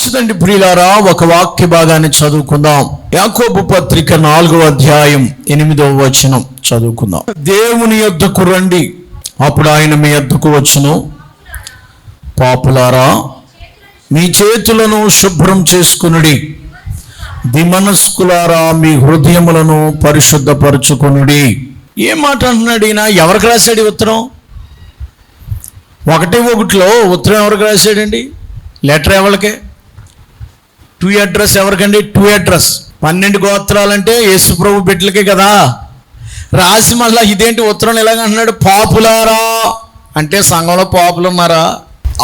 మంచిదండి ప్రియులారా, ఒక వాక్య భాగాన్ని చదువుకుందాం. యాకోబు పత్రిక 4వ అధ్యాయం 8వ వచనం చదువుకుందాం. దేవుని యొద్దకు రండి, అప్పుడు ఆయన మీ యొద్దకు వచ్చును. పాపులారా, మీ చేతులను శుభ్రం చేసుకొనుడి, దిమనస్కులారా మీ హృదయములను పరిశుద్ధపరచుకొనుడి. ఏం మాట అంటున్నాడు ఈయన? ఎవరికి రాశాడు ఉత్తరం? 1:1 ఉత్తరం ఎవరికి రాశాడండి? లెటర్ ఎవరికే? 2 అడ్రస్ ఎవరికండి? 2 అడ్రస్. 12 గోత్రాలంటే యేసుప్రభు బిడ్డలకే కదా రాసి. మళ్ళీ ఇదేంటి ఉత్తరం ఎలాగంటున్నాడు? పాపులారా అంటే సంఘంలో పాపులు ఉన్నారా?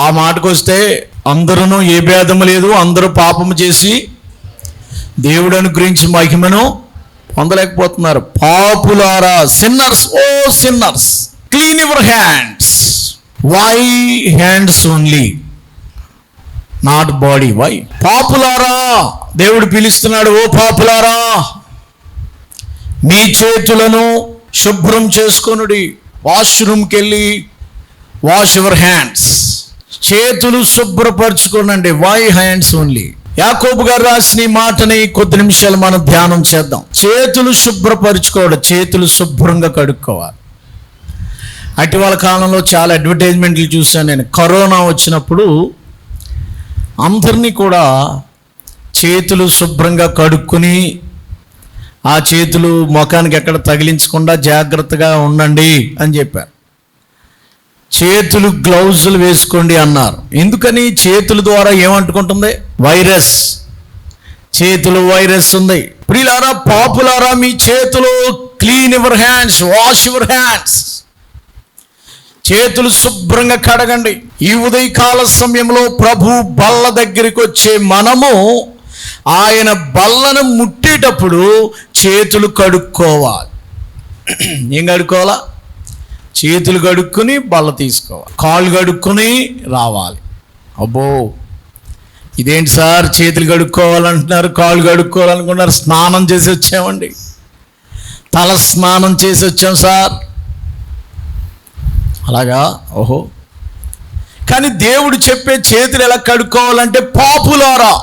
ఆ మాటకు వస్తే అందరూ ఏ భేదము లేదు, అందరూ పాపము చేసి దేవుడు అనుగ్రహించి మహిమను పొందలేకపోతున్నారు. పాపులారా, sinners, oh sinners, clean your hands. Why hands only, not body? Why? పాపులారా, దేవుడు పిలుస్తున్నాడు. ఓ పాపులారా, మీ చేతులను శుభ్రం చేసుకొనుడి. వాష్రూమ్కి వెళ్ళి వాష్ యువర్ హ్యాండ్స్, చేతులు శుభ్రపరచుకోనండి. Why hands only? యాకోబు గారు రాసిన ఈ మాటని కొద్ది నిమిషాలు మనం ధ్యానం చేద్దాం. చేతులు శుభ్రపరచుకోవడం, చేతులు శుభ్రంగా కడుక్కోవాలి. అటివాళ్ళ కాలంలో చాలా అడ్వర్టైజ్మెంట్లు చూశాను నేను. కరోనా వచ్చినప్పుడు అందరినీ కూడా చేతులు శుభ్రంగా కడుక్కొని, ఆ చేతులు ముఖానికి ఎక్కడ తగిలించకుండా జాగ్రత్తగా ఉండండి అని చెప్పారు. చేతులు గ్లౌజులు వేసుకోండి అన్నారు. ఎందుకని? చేతుల ద్వారా ఏమంటుకుంటుంది? వైరస్. చేతులు వైరస్ ఉంది. ప్రియులారా, పాపులారా, మీ చేతులు clean your hands, wash your hands. చేతులు శుభ్రంగా కడగండి. ఈ ఉదయకాల సమయంలో ప్రభు బల్ల దగ్గరికి వచ్చే మనము ఆయన బల్లను ముట్టేటప్పుడు చేతులు కడుక్కోవాలి. ఏం కడుక్కోవాలా? చేతులు కడుక్కుని బల్ల తీసుకోవాలి. కాళ్ళు కడుక్కొని రావాలి. అబ్బో, ఇదేంటి సార్ చేతులు కడుక్కోవాలంటున్నారు, కాళ్ళు కడుక్కోవాలనుకున్నారు? స్నానం చేసి వచ్చామండి, తల స్నానం చేసి వచ్చాం సార్. అలాగా? ఓహో. కానీ దేవుడు చెప్పే చేతులు ఎలా కడుక్కోవాలంటే, పాపులారా.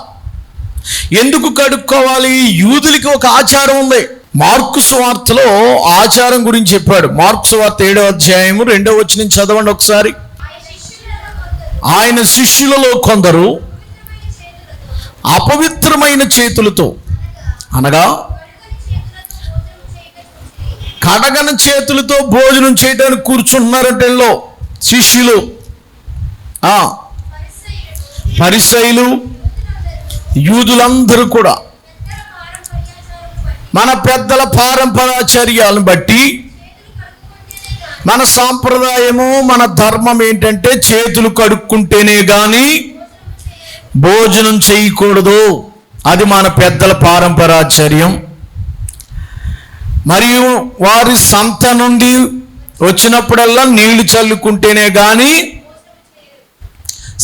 ఎందుకు కడుక్కోవాలి? యూదులకి ఒక ఆచారం ఉంది. మార్కు సువార్తలో ఆచారం గురించి చెప్పాడు. మార్కు సువార్త 7వ అధ్యాయము 2వ వచనం చదవండి ఒకసారి. ఆయన శిష్యులలో కొందరు అపవిత్రమైన చేతులతో, అనగా కడగన చేతులతో భోజనం చేయడానికి కూర్చుంటున్నారంటే శిష్యులు, పరిసయ్యులు, యూదులందరూ కూడా మన పెద్దల పారంపరాచర్యాలను బట్టి మన సాంప్రదాయము, మన ధర్మం ఏంటంటే చేతులు కడుక్కుంటేనే కానీ భోజనం చేయకూడదు. అది మన పెద్దల పారంపరాచర్యం. మరియు వారి సంత నుండి వచ్చినప్పుడల్లా నీళ్లు చల్లుకుంటేనే కానీ,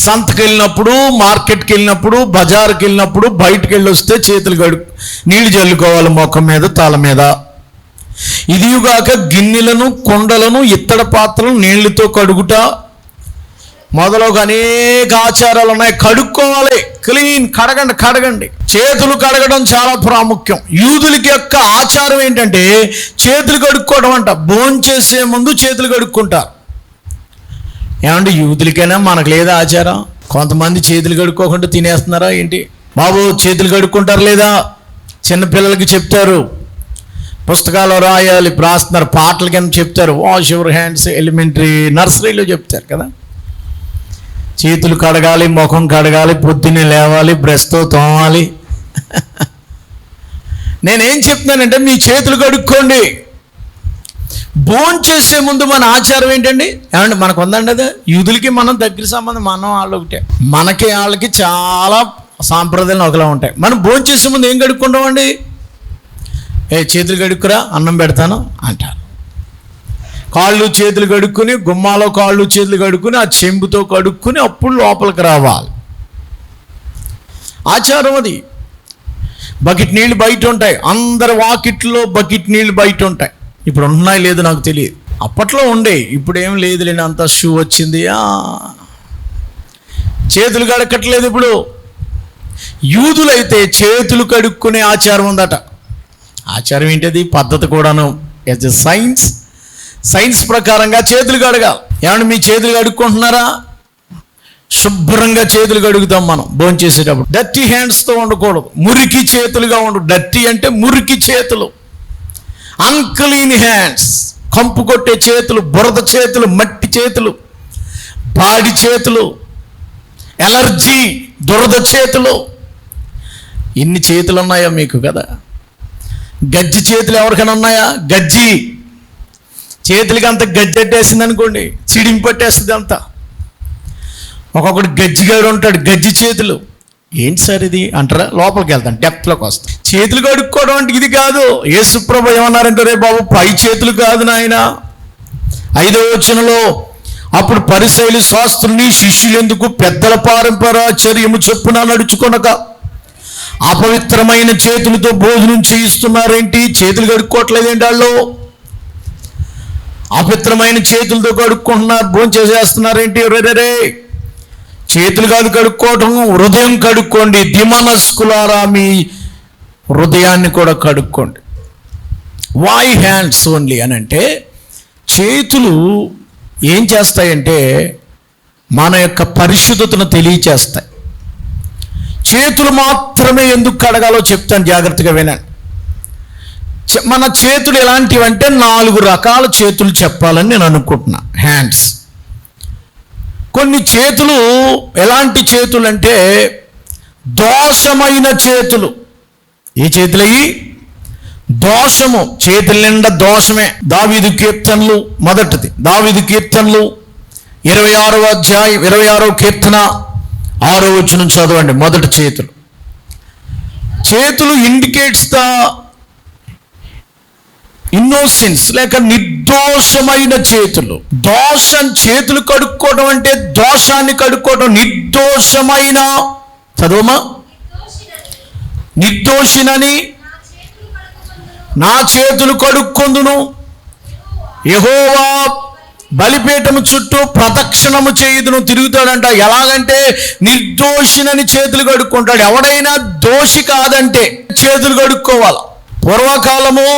సంతకి వెళ్ళినప్పుడు, మార్కెట్కి వెళ్ళినప్పుడు, బజార్కి వెళ్ళినప్పుడు, బయటకు వెళ్ళి వస్తే చేతులు నీళ్లు చల్లుకోవాలి ముఖం మీద, తల మీద. ఇదిగాక గిన్నెలను, కుండలను, ఇత్తడి పాత్రలను నీళ్లతో కడుగుట మొదలగు అనేక ఆచారాలు ఉన్నాయి. కడుక్కోవాలి, క్లీన్, కడగండి. చేతులు కడగడం చాలా ప్రాముఖ్యం. యూదులకి యొక్క ఆచారం ఏంటంటే చేతులు కడుక్కోవడం అంట. భోంచేసే ముందు చేతులు కడుక్కుంటారు. ఏమంటే యూదులకైనా మనకు లేదా ఆచారం? కొంతమంది చేతులు కడుక్కోకుండా తినేస్తున్నారా ఏంటి? బాబు చేతులు కడుక్కుంటారు లేదా? చిన్నపిల్లలకి చెప్తారు, పుస్తకాలు రాయాలి, రాస్తున్నారు, పాటల కింద చెప్తారు, వాష్ యువర్ హ్యాండ్స్. ఎలిమెంటరీ, నర్సరీలో చెప్తారు కదా. చేతులు కడగాలి, ముఖం కడగాలి, పొద్దున్నే లేవాలి, బ్రష్తో తోమాలి. నేనేం చెప్తున్నానంటే మీ చేతులు కడుక్కోండి. భోంచేసే ముందు మన ఆచారం ఏంటండి? ఏమంటే మనకు ఉందండి అది. యూదులకి మనం దగ్గర సంబంధం, మనం వాళ్ళు ఒకటే. మనకి వాళ్ళకి చాలా సాంప్రదాయాలు ఒకలా ఉంటాయి. మనం భోంచేసే ముందు ఏం కడుక్కుంటామండి? చేతులు కడుక్కురా, అన్నం పెడతాను అంటారు. కాళ్ళు చేతులు కడుక్కుని, గుమ్మాలో కాళ్ళు చేతులు కడుక్కుని, ఆ చెంబుతో కడుక్కుని అప్పుడు లోపలికి రావాలి. ఆచారం అది. బకెట్ నీళ్ళు బయట ఉంటాయి. అందరి వాకిట్లో బకెట్ నీళ్ళు బయట ఉంటాయి. ఇప్పుడు ఉంటున్నాయి లేదు నాకు తెలియదు. అప్పట్లో ఉండే, ఇప్పుడు ఏం లేదు లేని అంత షూ వచ్చింది. చేతులు కడక్కట్లేదు ఇప్పుడు. యూదులైతే చేతులు కడుక్కునే ఆచారం ఉందట. ఆచారం ఏంటది? పద్ధతి కూడాను. యాజ్ ఎ సైన్స్ ప్రకారంగా చేతులు కడగాలి. ఏమన్నా మీ చేతులు కడుక్కుంటున్నారా? శుభ్రంగా చేతులు కడుగుతాం మనం భోంచేసేటప్పుడు. డర్టీ హ్యాండ్స్తో ఉండకూడదు, మురికి చేతులుగా ఉండు. డర్టీ అంటే మురికి చేతులు, అన్క్లీన్ హ్యాండ్స్, కంపు కొట్టే చేతులు, బురద చేతులు, మట్టి చేతులు, పాడి చేతులు, ఎలర్జీ, దురద చేతులు. ఇన్ని చేతులు ఉన్నాయా మీకు కదా? గజ్జి చేతులు ఎవరికైనా ఉన్నాయా? గజ్జి చేతులకి అంత గజ్జి అట్టేసింది అనుకోండి, చిడిమి పట్టేస్తుంది అంతా. ఒక్కొక్కడు గజ్జిగాడు ఉంటాడు, గజ్జి చేతులు. ఏంటి సార్ ఇది అంటారా? లోపలికి వెళ్తాను, డెప్త్లోకి వస్తాను. చేతులు కడుక్కోవడం అంటే ఇది కాదు. యేసుప్రభు ఏమన్నారంటే, రే బాబు పై చేతులు కాదు నాయన. 5వ వచనంలో, అప్పుడు పరిసయ్యులు శాస్త్రుని శిష్యులు ఎందుకు పెద్దల పారంపరాచర్యము చొప్పున నడుచుకొనక అపవిత్రమైన చేతులతో భోజనం చేయిస్తున్నారేంటి? చేతులు కడుక్కోవట్లేదేంటి వాళ్ళు? అపవిత్రమైన చేతులతో కడుక్కుంటున్నారు, భోజనం చేసేస్తున్నారేంటి? రే చేతులు కాదు కడుక్కోవటం, హృదయం కడుక్కోండి. దిమనస్కులారా మీ హృదయాన్ని కూడా కడుక్కోండి. వై హ్యాండ్స్ ఓన్లీ అని అంటే, చేతులు ఏం చేస్తాయంటే మన యొక్క పరిశుద్ధతను తెలియచేస్తాయి. చేతులు మాత్రమే ఎందుకు కడగాలో చెప్తాను, జాగ్రత్తగా వినండి. మన చేతులు ఎలాంటివంటే 4 రకాల చేతులు చెప్పాలని నేను అనుకుంటున్నా. హ్యాండ్స్. కొన్ని చేతులు ఎలాంటి చేతులు అంటే దోషమైన చేతులు. ఏ చేతులు అయ్యి? దోషము, చేతుల నిండా దోషమే. దావీదు కీర్తనలు, మొదటిది దావీదు కీర్తనలు 26వ అధ్యాయం 26వ కీర్తన 6వ వచనం చదవండి. మొదటి చేతులు ఇండికేట్స్ ద ఇన్నోసెన్స్, లేక నిర్దోషమైన చేతులు. చేతులు కడుక్కోవడం అంటే దోషాన్ని కడుక్కోవడం. నిర్దోషమైన, చదవమా, నిర్దోషినని నా చేతులు కడుక్కొందును, యెహోవా బలిపీఠము చుట్టూ ప్రదక్షిణము చేయుదును. తిరుగుతాడంట. ఎలాగంటే నిర్దోషినని చేతులు కడుక్కుంటాడు. ఎవడైనా దోషి కాదంటే చేతులు కడుక్కోవాలి. పూర్వకాలము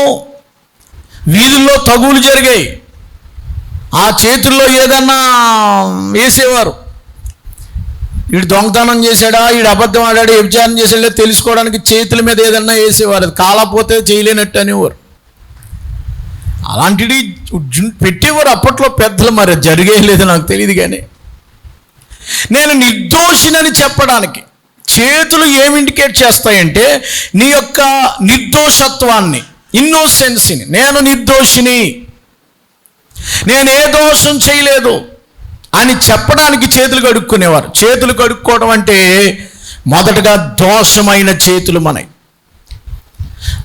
వీధుల్లో తగులు జరిగాయి, ఆ చేతుల్లో ఏదన్నా వేసేవారు. వీడు దొంగతనం చేశాడా, వీడు అబద్ధం ఆడాడు, వ్యభిచారం చేశాడా తెలుసుకోవడానికి చేతుల మీద ఏదన్నా వేసేవారు. అది కాలపోతే చేయలేనట్టు అనేవారు. అలాంటిది పెట్టేవారు అప్పట్లో పెద్దలు. మరి జరిగేయలేదు నాకు తెలియదు. కానీ నేను నిర్దోషినని చెప్పడానికి చేతులు ఏమి ఇండికేట్ చేస్తాయంటే నీ యొక్క నిర్దోషత్వాన్ని, ఇన్నోసెన్స్ని. నేను నిర్దోషిని, నేను ఏ దోషం చేయలేదు అని చెప్పడానికి చేతులు కడుక్కునేవారు. చేతులు కడుక్కోవడం అంటే మొదటగా దోషమైన చేతులు మనవి.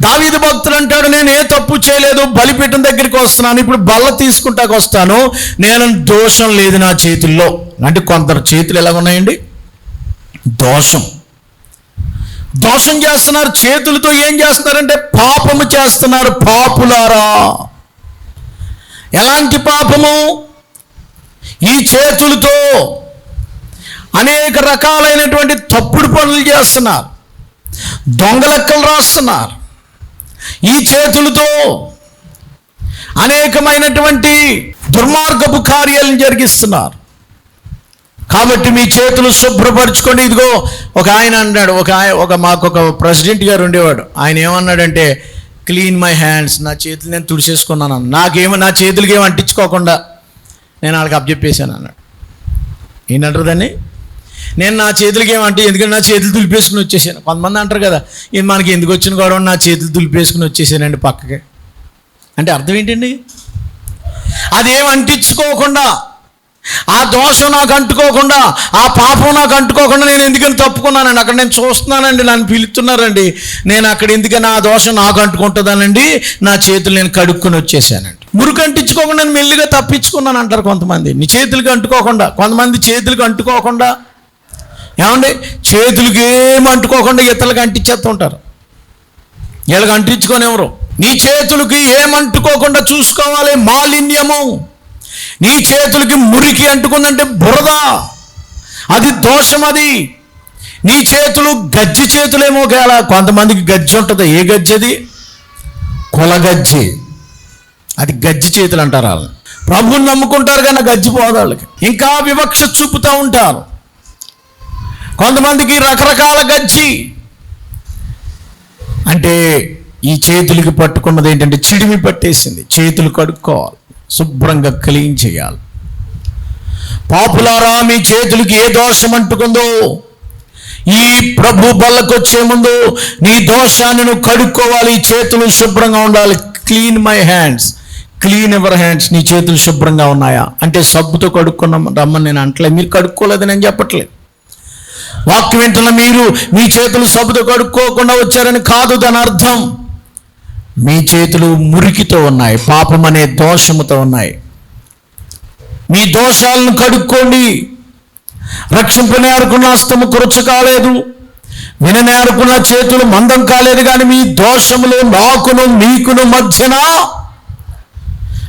దావీదు భక్తులు అంటాడు, నేను ఏ తప్పు చేయలేదు, బలిపీఠం దగ్గరికి వస్తున్నాను, ఇప్పుడు బల్ల తీసుకుంటాకు వస్తాను, నేను దోషం లేదు నా చేతుల్లో. అంటే కొందరు చేతులు ఎలా ఉన్నాయండి? దోషం చేస్తున్నారు. చేతులతో ఏం చేస్తున్నారంటే పాపము చేస్తున్నారు. పాపులారా, ఎలాంటి పాపము? ఈ చేతులతో అనేక రకాలైనటువంటి తప్పుడు పనులు చేస్తున్నారు, దొంగ లెక్కలు రాస్తున్నారు. ఈ చేతులతో అనేకమైనటువంటి దుర్మార్గపు కార్యాలను జరిగిస్తున్నారు. కాబట్టి మీ చేతులు శుభ్రపరచుకోండి. ఇదిగో ఒక ఆయన అన్నాడు, మాకు ప్రెసిడెంట్ గారు ఉండేవాడు. ఆయన ఏమన్నాడంటే, క్లీన్ మై హ్యాండ్స్, నా చేతులు నేను తుడిచేసుకున్నాను. నా చేతులకి ఏమి అంటించుకోకుండా నేను వాళ్ళకి అప్పచెప్పేశాను అన్నాడు. ఏంటంటారు దాన్ని? నేను నా చేతులకి ఏమంటే, ఎందుకంటే నా చేతులు దులిపేసుకుని వచ్చేసాను. కొంతమంది అంటారు కదా, ఇది మనకి ఎందుకు వచ్చిన గొడవ, నా చేతులు దులిపేసుకుని వచ్చేసానండి పక్కకి. అంటే అర్థం ఏంటండి? అదేం అంటించుకోకుండా, ఆ దోషం నాకు అంటుకోకుండా, ఆ పాపం నాకు అంటుకోకుండా నేను ఎందుకని తప్పుకున్నానండి. అక్కడ నేను చూస్తున్నానండి, నన్ను పిలుస్తున్నారండి, నేను అక్కడ ఎందుకని ఆ దోషం నాకు అంటుకుంటుందానండి, నా చేతులు నేను కడుక్కుని వచ్చేసానండి. మురికి అంటించుకోకుండా నేను మెల్లిగా తప్పించుకున్నాను అంటారు కొంతమంది. నీ చేతులకి అంటుకోకుండా. కొంతమంది చేతులకి అంటుకోకుండా, ఏమండి చేతులకి ఏమి అంటుకోకుండా ఇతరులకు అంటించేస్తూ ఉంటారు. వీళ్ళకి అంటించుకొని ఎవరు? నీ చేతులకి ఏమంటుకోకుండా చూసుకోవాలి. మాలిన్యము. నీ చేతులకి మురికి అంటుకుందంటే బురద, అది దోషం. అది నీ చేతులు గజ్జి చేతులేమో కాల. కొంతమందికి గజ్జి ఉంటుంది. ఏ గజ్జి అది? కులగజ్జి. అది గజ్జి చేతులు అంటారు వాళ్ళని. ప్రభువుని నమ్ముకుంటారు కానీ గజ్జి పోదు వాళ్ళకి. ఇంకా వివక్ష చూపుతూ ఉంటారు. కొంతమందికి రకరకాల గజ్జి. అంటే ఈ చేతులకి పట్టుకున్నది ఏంటంటే చిడిమి పట్టేసింది. చేతులు కడుక్కోవాలి, శుభ్రంగా క్లీన్ చేయాలి. పాపులారా, మీ చేతులకి ఏ దోషం అంటుకుందో ఈ ప్రభు బల్లకు వచ్చే ముందు నీ దోషాన్ని నువ్వు కడుక్కోవాలి. చేతులు శుభ్రంగా ఉండాలి. Clean my hands, clean ever hands. నీ చేతులు శుభ్రంగా ఉన్నాయా అంటే సబ్బుతో కడుక్కున్నాం రమ్మని నేను అంటలే. మీరు కడుక్కోలేదని నేను చెప్పట్లేదు. వాక్యం వింటున్న మీరు మీ చేతులు సబ్బుతో కడుక్కోకుండా వచ్చారని కాదు దాని అర్థం. మీ చేతులు మురికితో ఉన్నాయి, పాపం అనే దోషముతో ఉన్నాయి. మీ దోషాలను కడుక్కోండి. రక్షింపనేరుకున్న హస్తము కురచ కాలేదు, విననేరుకున్న చేతులు మందం కాలేదు. కానీ మీ దోషములు నాకును మీకును మధ్యన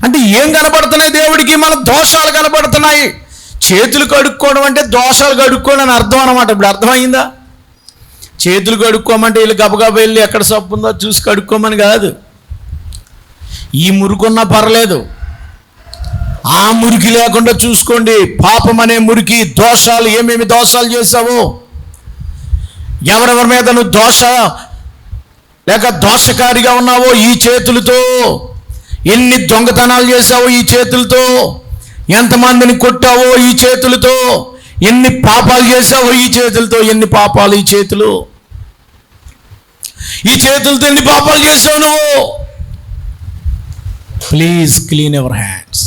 అంటే ఏం కనబడుతున్నాయి దేవుడికి? మన దోషాలు కనబడుతున్నాయి. చేతులు కడుక్కోవడం అంటే దోషాలు కడుక్కోవడం అని అర్థం అనమాట. ఇప్పుడు అర్థమైందా? చేతులు కడుక్కోమంటే వీళ్ళు గబగబా వెళ్ళి ఎక్కడ సబ్బు ఉందో చూసి కడుక్కోమని కాదు. ఈ మురికున్నా పర్లేదు, ఆ మురికి లేకుండా చూసుకోండి. పాపం అనే మురికి, దోషాలు, ఏమేమి దోషాలు చేసావో, ఎవరెవరి మీద నువ్వు దోష లేక దోషకారిగా ఉన్నావో ఈ చేతులతో, ఎన్ని దొంగతనాలు చేసావో ఈ చేతులతో, ఎంతమందిని కొట్టావో ఈ చేతులతో, ఎన్ని పాపాలు చేసావో ఈ చేతులతో. ఎన్ని పాపాలు ఈ చేతులు, ఈ చేతులతో ఎన్ని పాపాలు చేసావు నువ్వు. Please clean your hands.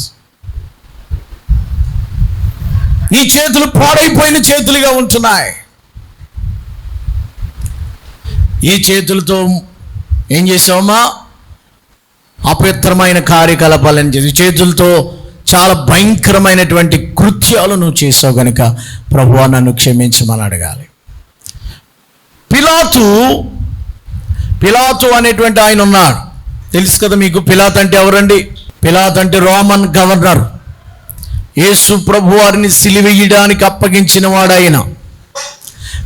ఈ చేతులు పాడైపోయిన చేతులుగా ఉంటున్నాయి. ఈ చేతులతో ఏం చేసావమ్మా? అపవిత్రమైన కార్యకలాపాలను చేసి చేతులతో చాలా భయంకరమైనటువంటి కృత్యాలు నువ్వు చేసావు కనుక ప్రభువా నన్ను క్షమించమని అడగాలి. పిలాతు అనేటువంటి ఆయన ఉన్నాడు, తెలుసు కదా మీకు. పిలాతు అంటే ఎవరండి? పిలాతు అంటే రోమన్ గవర్నర్. యేసు ప్రభు వారిని సిలువేయడానికి అప్పగించిన వాడు ఆయన.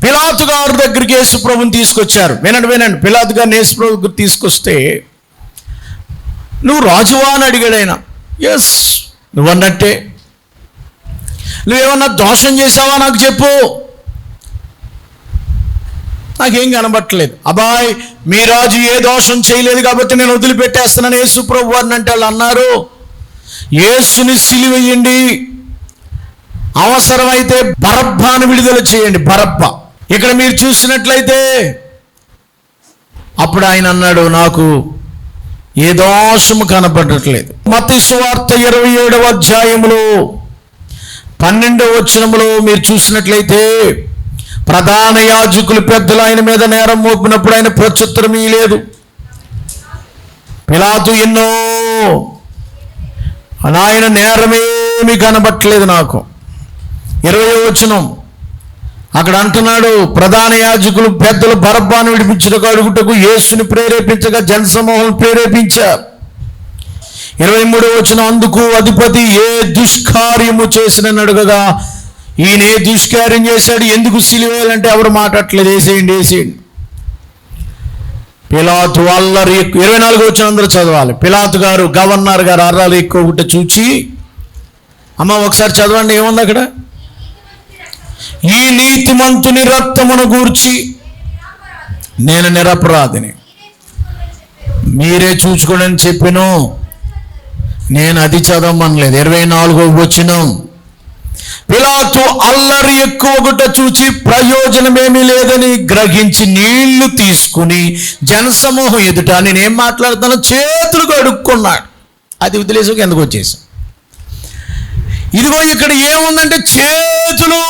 పిలాతు గారి దగ్గరికి యేసు ప్రభుని తీసుకొచ్చారు. వినండి. పిలాతు గారిని యేసు ప్రభు తీసుకొస్తే నువ్వు రాజువా అని అడిగాడు ఆయన. ఎస్, నువ్వన్నట్టే. నువ్వేమన్నా దోషం చేసావా నాకు చెప్పు, నాకేం కనబట్టలేదు. అబ్బాయ్, మీ రాజు ఏ దోషం చేయలేదు కాబట్టి నేను వదిలిపెట్టేస్తున్నాను యేసు ప్రభు వారిని అంటే వాళ్ళు అన్నారు, యేసుని సిలువేయండి, అవసరమైతే బరబ్బాను విడుదల చేయండి. బరబ్బా. ఇక్కడ మీరు చూసినట్లయితే అప్పుడు ఆయన అన్నాడు, నాకు ఏ దోషము కనబడట్లేదు. మత్తయి సువార్త 27వ అధ్యాయములో 12వ వచనములో మీరు చూసినట్లయితే ప్రధాన యాజకులు పెద్దలు ఆయన మీద నేరం మోపినప్పుడు ఆయన ప్రత్యుత్తరం ఇయ్యలేదు. పిలాతు ఎన్నో ఆయన నేరమేమి కనబట్టలేదు నాకు. 20వ వచనం అక్కడ అంటున్నాడు, ప్రధాన యాజకులు పెద్దలు బరబ్బాను విడిపించుటకు అడుగుటకు యేసుని ప్రేరేపించగా జనసమూహం ప్రేరేపించారు. 23వ వచనం, అందుకు అధిపతి ఏ దుష్కార్యము చేసినని అడగగా ఈయన ఏ దుష్కార్యం చేశాడు, ఎందుకు సిలువేయాలంటే ఎవరు మాట్లాడట్లేదు, వేసేయండి. పిలాతు అల్లరి. 24వ వచనం అందరూ చదవాలి. పిలాతు గారు, గవర్నర్ గారు అర్రాలు ఎక్కువ చూచి, అమ్మ ఒకసారి చదవండి ఏముంది అక్కడ. ఈ నీతిమంతుని రక్తమును గూర్చి నేను నిరపరాధిని, మీరే చూసుకోండి అని చెప్పాను. నేను అది చదవమనలేదు. 24వ వచనం, పిలాతు అల్లరి ఎక్కువగుట చూచి ప్రయోజనమేమీ లేదని గ్రహించి నీళ్లు తీసుకుని జనసమూహం ఎదుట, నేనేం మాట్లాడుతానో చేతులు కడుక్కున్నాడు. అది వదిలేసాక ఎందుకు వచ్చేసాం. ఇదిగో ఇక్కడ ఏముందంటే చేతులు.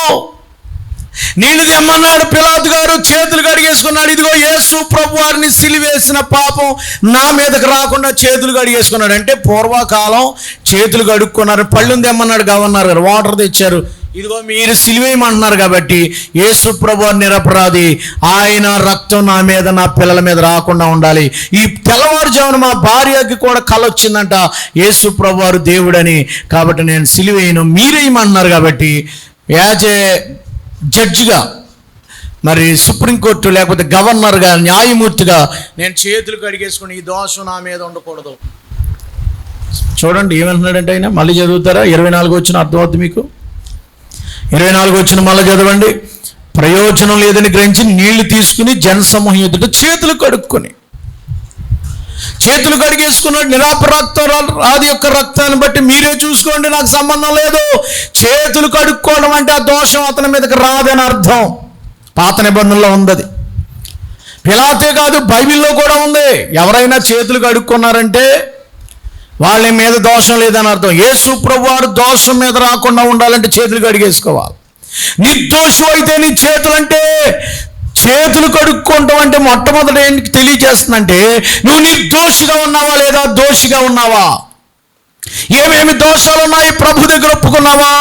నీళ్లు తెమ్మన్నాడు పిలాతు గారు, చేతులు కడిగేసుకున్నాడు. ఇదిగో యేసు ప్రభు వారిని సిలువేసిన పాపం నా మీదకి రాకుండా చేతులు కడిగేసుకున్నాడు. అంటే పూర్వకాలం చేతులు కడుక్కున్నారు. పళ్ళుని తెమ్మన్నాడు గవర్నర్ గారు, వాటర్ తెచ్చారు. ఇదిగో మీరు సిలువేయమంటున్నారు కాబట్టి యేసు ప్రభు నిరపరాధి, ఆయన రక్తం నా మీద నా పిల్లల మీద రాకుండా ఉండాలి. ఈ తెల్లవారుజామున మా భార్యకి కూడా కల వచ్చిందంట, యేసు ప్రభు వారు దేవుడని, కాబట్టి నేను సిలువేయను, మీరేయమంటున్నారు కాబట్టి యాజ్ ఏ జడ్జిగా మరి సుప్రీంకోర్టు లేకపోతే గవర్నర్గా, న్యాయమూర్తిగా నేను చేతులు కడిగేసుకుని ఈ దోషం నా మీద ఉండకూడదు. చూడండి ఏమంటున్నాడంటే ఆయన. మళ్ళీ చదువుతారా? 24 వచ్చిన అర్థమవుతుంది మీకు. 24 వచ్చిన మళ్ళీ చదవండి. ప్రయోజనం లేదని గ్రహించి నీళ్లు తీసుకుని జనసమూహం ఎదుట చేతులు కడిగేసుకున్నాడు. నిరాపరాధి యొక్క రక్తాన్ని బట్టి మీరే చూసుకోండి, నాకు సంబంధం లేదు. చేతులు కడుక్కోవడం అంటే ఆ దోషం అతని మీదకి రాదని అర్థం. పాత నిబంధనలో ఉంది అది. పిలాతే కాదు, బైబిల్లో కూడా ఉంది. ఎవరైనా చేతులు కడుక్కున్నారంటే వాళ్ళ మీద దోషం లేదని అర్థం. యేసు ప్రభు వారు దోషం మీద రాకుండా ఉండాలంటే చేతులు కడిగేసుకోవాలి. నిర్దోషం అయితే నీ చేతులు కడుక్కోవటం అంటే మొట్టమొదటి ఏంటి తెలియజేస్తుందంటే, నువ్వు నిర్దోషిగా ఉన్నావా లేదా దోషిగా ఉన్నావా? ఏమేమి దోషాలు ఉన్నాయి ప్రభు దగ్గర ఒప్పుకున్నావా?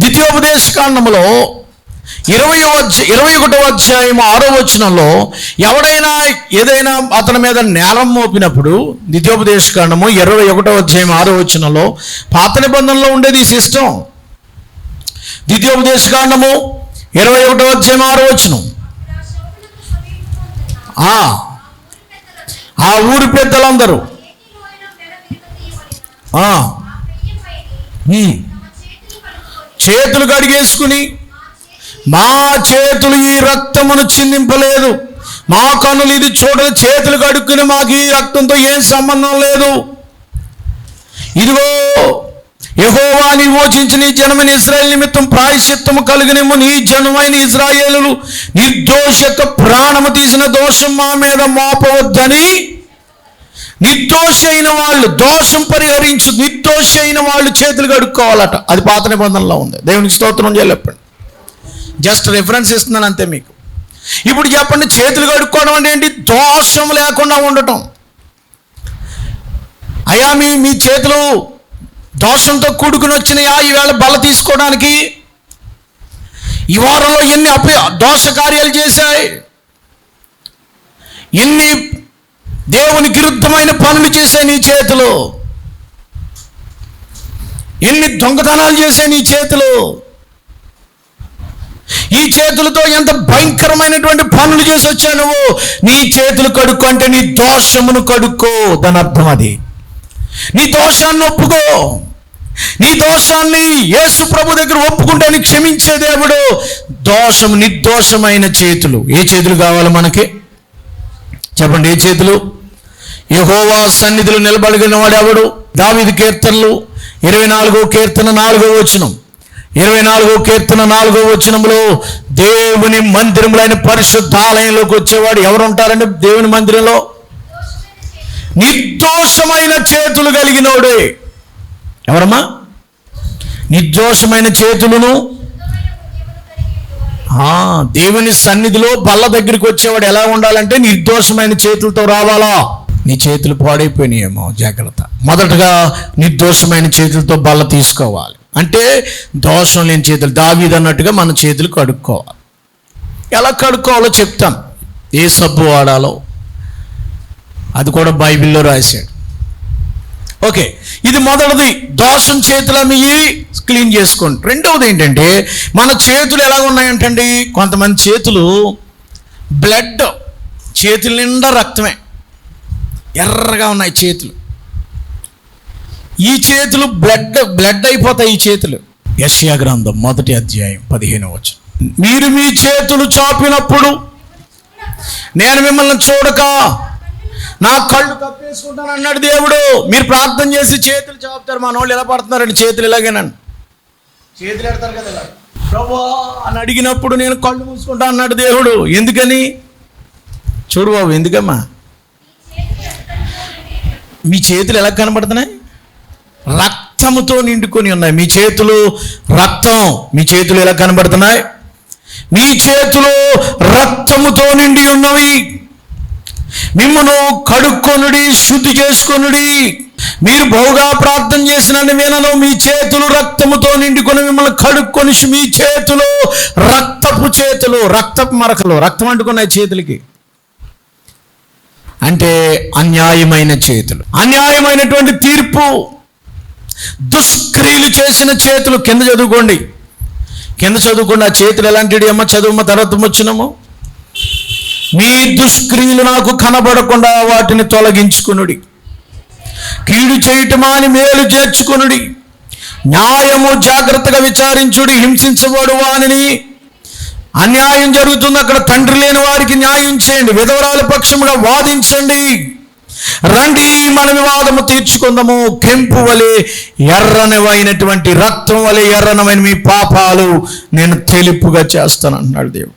ద్వితీయోపదేశకాండములో 21వ అధ్యాయం 6వ వచనంలో ఎవడైనా ఏదైనా అతని మీద నేరం మోపినప్పుడు, ద్వితీయోపదేశకాండము 21వ అధ్యాయం 6వ వచనంలో, పాత నిబంధనలో ఉండేది ఈ సిస్టం. ద్వితీయోపదేశకాండము 21వ అధ్యాయం 6వ వచనం. ఆ ఊరి పెద్దలందరూ చేతులు కడిగేసుకుని, మా చేతులు ఈ రక్తమును చిందింపలేదు, మా కన్నులు ఇది చూడని, చేతులు కడుక్కుని మాకు ఈ రక్తంతో ఏం సంబంధం లేదు. ఇదిగో యెహోవా విమోచించిన ఈ జనమైన ఇశ్రాయేలు నిమిత్తం ప్రాయశ్చిత్తము కలుగనిమ్ము. నీ జనమైన ఇశ్రాయేలు నిర్దోషి యొక్క ప్రాణము తీసిన దోషం మా మీద మోపవద్దని. నిర్దోషి అయిన వాళ్ళు, దోషం పరిహరించు నిర్దోషి అయిన వాళ్ళు చేతులు కడుక్కోవాలట. అది పాత నిబంధనలో ఉంది. దేవునికి స్తోత్రం చెప్పండి. జస్ట్ రిఫరెన్స్ ఇస్తున్నాను అంతే మీకు. ఇప్పుడు చెప్పండి, చేతులు కడుక్కోవడం అంటే ఏంటి? దోషం లేకుండా ఉండటం. అయ్యా మీ చేతులు దోషంతో కూడుకుని వచ్చినాయా ఈవేళ బల తీసుకోవడానికి? ఈ వారంలో ఎన్ని దోష కార్యాలు చేశాయి, ఎన్ని దేవునికి విరుద్ధమైన పనులు చేశాయి నీ చేతులు, ఎన్ని దొంగతనాలు చేశాయి నీ చేతులు. ఈ చేతులతో ఎంత భయంకరమైనటువంటి పనులు చేసి వచ్చావు నువ్వు. నీ చేతులు కడుక్కో అంటే నీ దోషమును కడుక్కో, దాని అర్థం అది. నీ దోషాన్ని ఒప్పుకో. నీ దోషాన్ని యేసు ప్రభు దగ్గర ఒప్పుకుంటే నీ క్షమించే దేవుడు. నిర్దోషమైన చేతులు. ఏ చేతులు కావాలి మనకి చెప్పండి? ఏ చేతులు? యెహోవా సన్నిధిలో నిలబడిన వాడు ఎవడు? దావీదు కీర్తనలు 24వ కీర్తన 4వ వచనం. 24వ కీర్తన 4వ వచనంలో దేవుని మందిరంలో పరిశుద్ధాలయంలోకి వచ్చేవాడు ఎవరు ఉంటారండి? దేవుని మందిరంలో నిర్దోషమైన చేతులు కలిగినోడే. ఎవరమ్మా? నిర్దోషమైన చేతులను. దేవుని సన్నిధిలో బల్ల దగ్గరికి వచ్చేవాడు ఎలా ఉండాలంటే నిర్దోషమైన చేతులతో రావాలా. నీ చేతులు పాడైపోయినాయేమో, జాగ్రత్త. మొదటగా నిర్దోషమైన చేతులతో బల్ల తీసుకోవాలి. అంటే దోషం లేని చేతులు. దావీదు అన్నట్టుగా మన చేతులు కడుక్కోవాలి. ఎలా కడుక్కోవాలో చెప్తాం. ఏ సబ్బు వాడాలో అది కూడా బైబిల్లో రాశాడు. ఓకే, ఇది మొదటిది. దోషం చేతులు మీ క్లీన్ చేసుకోండి. రెండవది ఏంటంటే, మన చేతులు ఎలా ఉన్నాయంటండి, కొంతమంది చేతులు బ్లడ్, చేతుల నిండా రక్తమే, ఎర్రగా ఉన్నాయి చేతులు. ఈ చేతులు బ్లడ్ అయిపోతాయి ఈ చేతులు. యెషయా గ్రంథం 1వ అధ్యాయం 15వ వచనం. మీరు మీ చేతులు చాపినప్పుడు నేను మిమ్మల్ని చూడక నా కళ్ళు కప్పేసుకుంటాను అన్నాడు దేవుడు. మీరు ప్రార్థన చేసి చేతులు చాపుతారు. మన వాళ్ళు ఎలా పడుతున్నారండి? చేతులు ఇలాగేనండి, చేతులు ఎడతారు కదా ఇలా, ప్రభువా అని అడిగినప్పుడు నేను కళ్ళు మూసుకుంటా అన్నాడు దేవుడు. ఎందుకని? చూడు బాబు, ఎందుకమ్మా? మీ చేతులు ఎలా కనబడుతున్నాయి? రక్తముతో నిండుకొని ఉన్నాయి మీ చేతులు. రక్తం. మీ చేతులు ఎలా కనబడుతున్నాయి? మీ చేతులు రక్తముతో నిండి ఉన్నవి. మిమ్మను కడుక్కొనుడి, శుద్ధి చేసుకొనుడి. మీరు బహుగా ప్రార్థన చేసినని వినను. మీ చేతులు రక్తముతో నిండుకొని మిమ్మల్ని కడుక్కొని, మీ చేతులు రక్తపు చేతులు, రక్తపు మరకలు, రక్తం అంటుకున్నాయి చేతులకి. అంటే అన్యాయమైన చేతులు, అన్యాయమైనటువంటి తీర్పు, దుష్క్రియలు చేసిన చేతులు. కింద చదువుకోండి. కింద చదువుకున్న చేతులు ఎలాంటివి అమ్మ? చదువు తర్వాత వచ్చినాము. మీ దుష్క్రియలు నాకు కనబడకుండా వాటిని తొలగించుకునుడి, కీడు చేయటమా అని మేలు చేర్చుకునుడి, న్యాయము జాగ్రత్తగా విచారించుడి, హింసించబడు వానిని. అన్యాయం జరుగుతుంది అక్కడ, తండ్రి లేని వారికి న్యాయం చేయండి, విధవరాల పక్షముగా వాదించండి, రండి మన వివాదము తీర్చుకుందాము. కెంపు వలె ఎర్రనవైనటువంటి రక్తం వలె ఎర్రనమైన మీ పాపాలు నేను తెలుపుగా చేస్తాను అంటున్నాడు దేవుడు.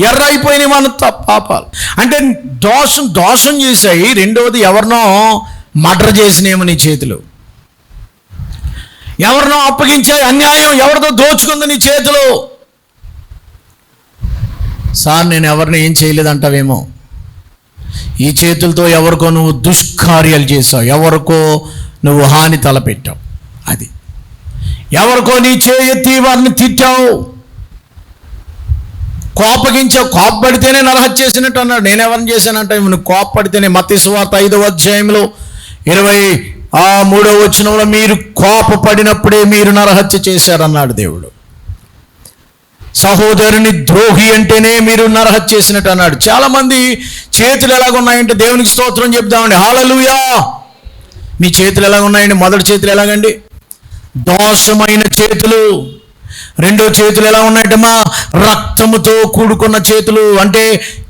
ఎర్ర అయిపోయినాయి మన పాపాలు అంటే దోషం చేశాయి. రెండవది ఎవరినో మర్డర్ చేసినేమో నీ చేతులు, ఎవరినో అప్పగించాయి, అన్యాయం ఎవరితో దోచుకుంది నీ చేతులు. సార్ నేను ఎవరిని ఏం చేయలేదంటావేమో, ఈ చేతులతో ఎవరికో నువ్వు దుష్కార్యాలు చేసావు, ఎవరికో నువ్వు హాని తలపెట్టావు, అది ఎవరికో నీ చేయెత్తి వారిని తిట్టావు, కోపగించావు. కోపపడితేనే నరహత్య చేసినట్టు అన్నాడు. నేను ఎవరిని చేశానంటే నువ్వు కోపపడితేనే. మత్తయి సువార్త 5వ అధ్యాయంలో 23వ వచనంలో మీరు కోపపడినప్పుడే మీరు నరహత్య చేశారన్నాడు దేవుడు. సహోదరుని ద్రోహి అంటేనే మీరు నరహత్య చేసినట్టు అన్నాడు. చాలామంది చేతులు ఎలాగున్నాయంటే దేవునికి స్తోత్రం చెప్దామండి, హల్లెలూయా. మీ చేతులు ఎలాగున్నాయండి? మొదటి చేతులు ఎలాగండి? దోషమైన చేతులు. రెండో చేతులు ఎలా ఉన్నాయంటమ్మా? రక్తముతో కూడుకున్న చేతులు, అంటే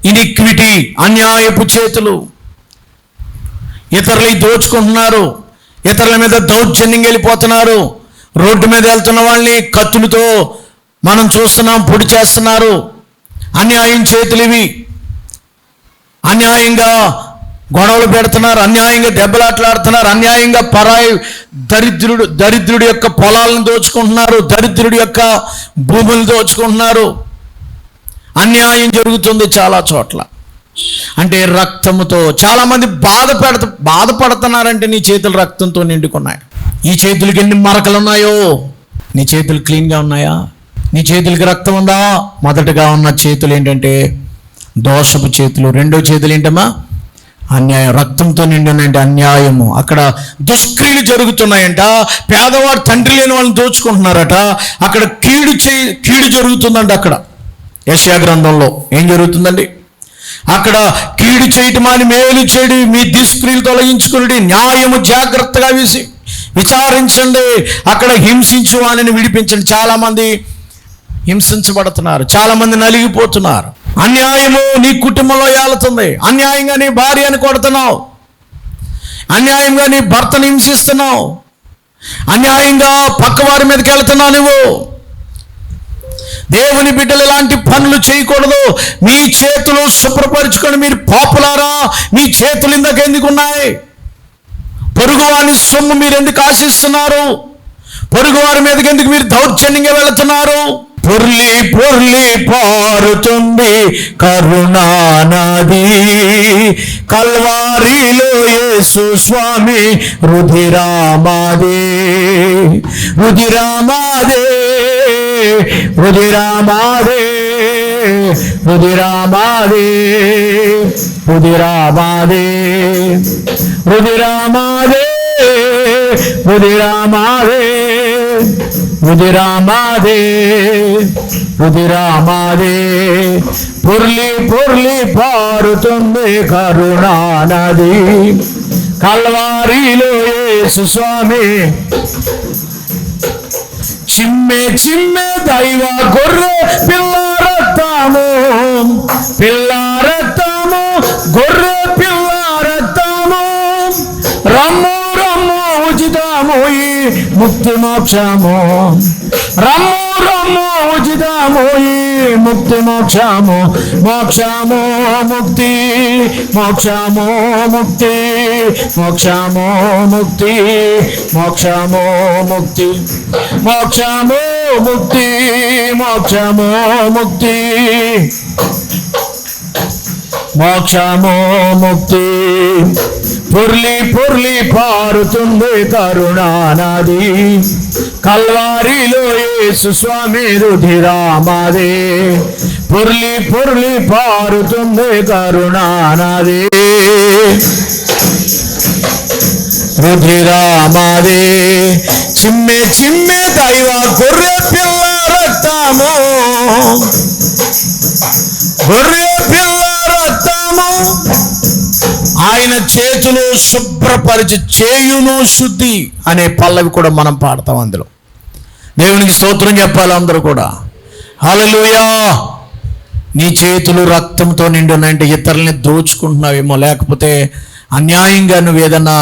ఇనిక్విటీ, అన్యాయపు చేతులు. ఇతరులు దోచుకుంటున్నారు, ఇతరుల మీద దౌర్జన్యంగా వెళ్ళిపోతున్నారు. రోడ్డు మీద వెళ్తున్న వాళ్ళని కత్తులతో మనం చూస్తున్నాం, పొడి చేస్తున్నారు. అన్యాయం చేతులు ఇవి. అన్యాయంగా గొడవలు పెడుతున్నారు, అన్యాయంగా దెబ్బలాట్లాడుతున్నారు, అన్యాయంగా పరాయి దరిద్రుడి యొక్క పొలాలను దోచుకుంటున్నారు, దరిద్రుడి యొక్క భూములు దోచుకుంటున్నారు. అన్యాయం జరుగుతుంది చాలా చోట్ల. అంటే రక్తముతో చాలామంది బాధపడుతున్నారంటే నీ చేతులు రక్తంతో నిండుకున్నాయి. ఈ చేతులకి ఎన్ని మరకలు ఉన్నాయో. నీ చేతులు క్లీన్గా ఉన్నాయా? నీ చేతులకి రక్తం ఉందా? మొదటగా ఉన్న చేతులు ఏంటంటే దోషపు చేతులు. రెండో చేతులు ఏంటమ్మా? అన్యాయం, రక్తంతో నిండి ఉన్నాయంటే అన్యాయము. అక్కడ దుష్క్రియలు జరుగుతున్నాయంట. పేదవాడు తండ్రి లేని వాళ్ళని దోచుకుంటున్నారట. అక్కడ కీడు జరుగుతుందంట. అక్కడ యెషయా గ్రంథంలో ఏం జరుగుతుందండి? అక్కడ కీడు చేయటం అని మేలు చేయడు, మీ దుష్క్రియలు తొలగించుకుని న్యాయము జాగ్రత్తగా విచారించండి, అక్కడ హింసించు అని విడిపించండి. చాలామంది హింసించబడుతున్నారు, చాలామంది నలిగిపోతున్నారు. అన్యాయము నీ కుటుంబంలో ఏలుతుంది. అన్యాయంగా నీ భార్యని కొడుతున్నావు, అన్యాయంగా నీ భర్తను హింసిస్తున్నావు, అన్యాయంగా పక్కవారి మీదకి వెళ్తున్నావు. నువ్వు దేవుని బిడ్డలు ఇలాంటి పనులు చేయకూడదు. మీ చేతులు శుభ్రపరచుకొని మీరు పాపులారా, మీ చేతులు ఇందుకు ఉన్నాయి? పొరుగువాని సొమ్ము మీరు ఎందుకు ఆశిస్తున్నారు? పొరుగువారి మీదకి ఎందుకు మీరు దౌర్జన్యంగా వెళుతున్నారు? పొర్లి పొర్లి పారుతుంది కరుణా నది, కల్వారిలో యేసు స్వామి రుధిరామాదే, రుధిరామాదే, రుధిరామాదే, రుధిరామాదే, రుధిరామాదే, రుధిరామాదే, రుధిరామాదే, రుధిరామాదే, రుధిరామాదే. పొర్లి పొర్లి పారుతుంది కరుణా నది, కల్వారిలో యేసు స్వామి. చిమ్మె చిమ్మె దైవ గొర్రె పిల్ల రక్తము, పిల్ల రక్తము, గొర్రె పిల్ల రక్తము, రమ్ము రమ్ము ఉచితము ఈ ముక్తి మోక్షము, రమ్ము రమ్ము ఉచితము ఈ ముక్తి మోక్షము, మోక్షము ముక్తి, మోక్షము ముక్తి, మోక్షము ముక్తి, మోక్షము ముక్తి, మోక్షము ముక్తి, మోక్షము ముక్తి, మోక్షము ముక్తి. పొర్లి పొర్లి పారుతుంది కరుణా నది, కల్వారిలో యేసు స్వామి రుధిరామాదే. పొర్లి పొర్లి పారుతుంది కరుణా నది, రుధిరామాదే. చిమ్మె చిమ్మె దైవ గొర్రె పిల్ల రక్తము, గొర్రె పిల్ల రక్తము, ఆయన చేతులు శుభ్రపరిచి చేయును శుద్ధి అనే పల్లవి కూడా మనం పాడతాం. అందులో దేవునికి స్తోత్రం చెప్పాలి అందరూ కూడా. హల్లెలూయా. నీ చేతులు రక్తంతో నిండి ఉన్నాయంటే ఇతరులని దోచుకుంటున్నావేమో, లేకపోతే అన్యాయంగా నువ్వు ఏదన్నా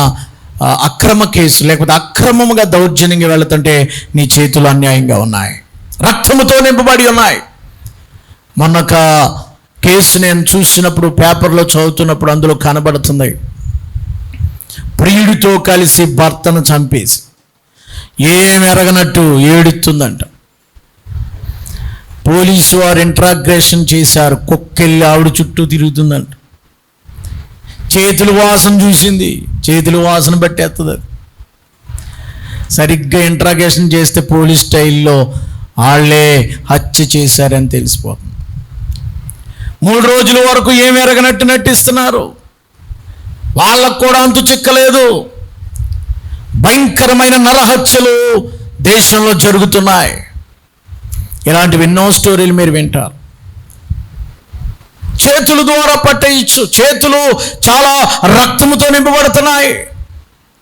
అక్రమ కేసు లేకపోతే అక్రమంగా దౌర్జన్యంగా వెళుతుంటే నీ చేతులు అన్యాయంగా ఉన్నాయి, రక్తముతో నింపబడి ఉన్నాయి. మొన్నొక కేసు నేను చూసినప్పుడు, పేపర్లో చదువుతున్నప్పుడు అందులో కనబడుతుంది, ప్రియుడితో కలిసి భర్తను చంపేసి ఏం ఎరగనట్టు ఏడుతుందంట. పోలీసు వారు ఇంట్రాగ్రేషన్ చేశారు, కుక్కెళ్ళి ఆవిడ చుట్టూ తిరుగుతుందంట. చేతులు వాసన చూసింది, చేతులు వాసన పట్టేస్తుంది. అది సరిగ్గా ఇంట్రాగేషన్ చేస్తే పోలీస్ స్టైల్లో వాళ్ళే హత్య చేశారని తెలిసిపోతుంది. 3 రోజుల వరకు ఏమి ఎరగనట్టు నటిస్తున్నారు, వాళ్ళకు కూడా అంతు చిక్కలేదు. భయంకరమైన నరహత్యలు దేశంలో జరుగుతున్నాయి. ఇలాంటివి ఎన్నో స్టోరీలు మీరు వింటారు. చేతుల ద్వారా పట్టేయచ్చు, చేతులు చాలా రక్తముతో నింపబడుతున్నాయి.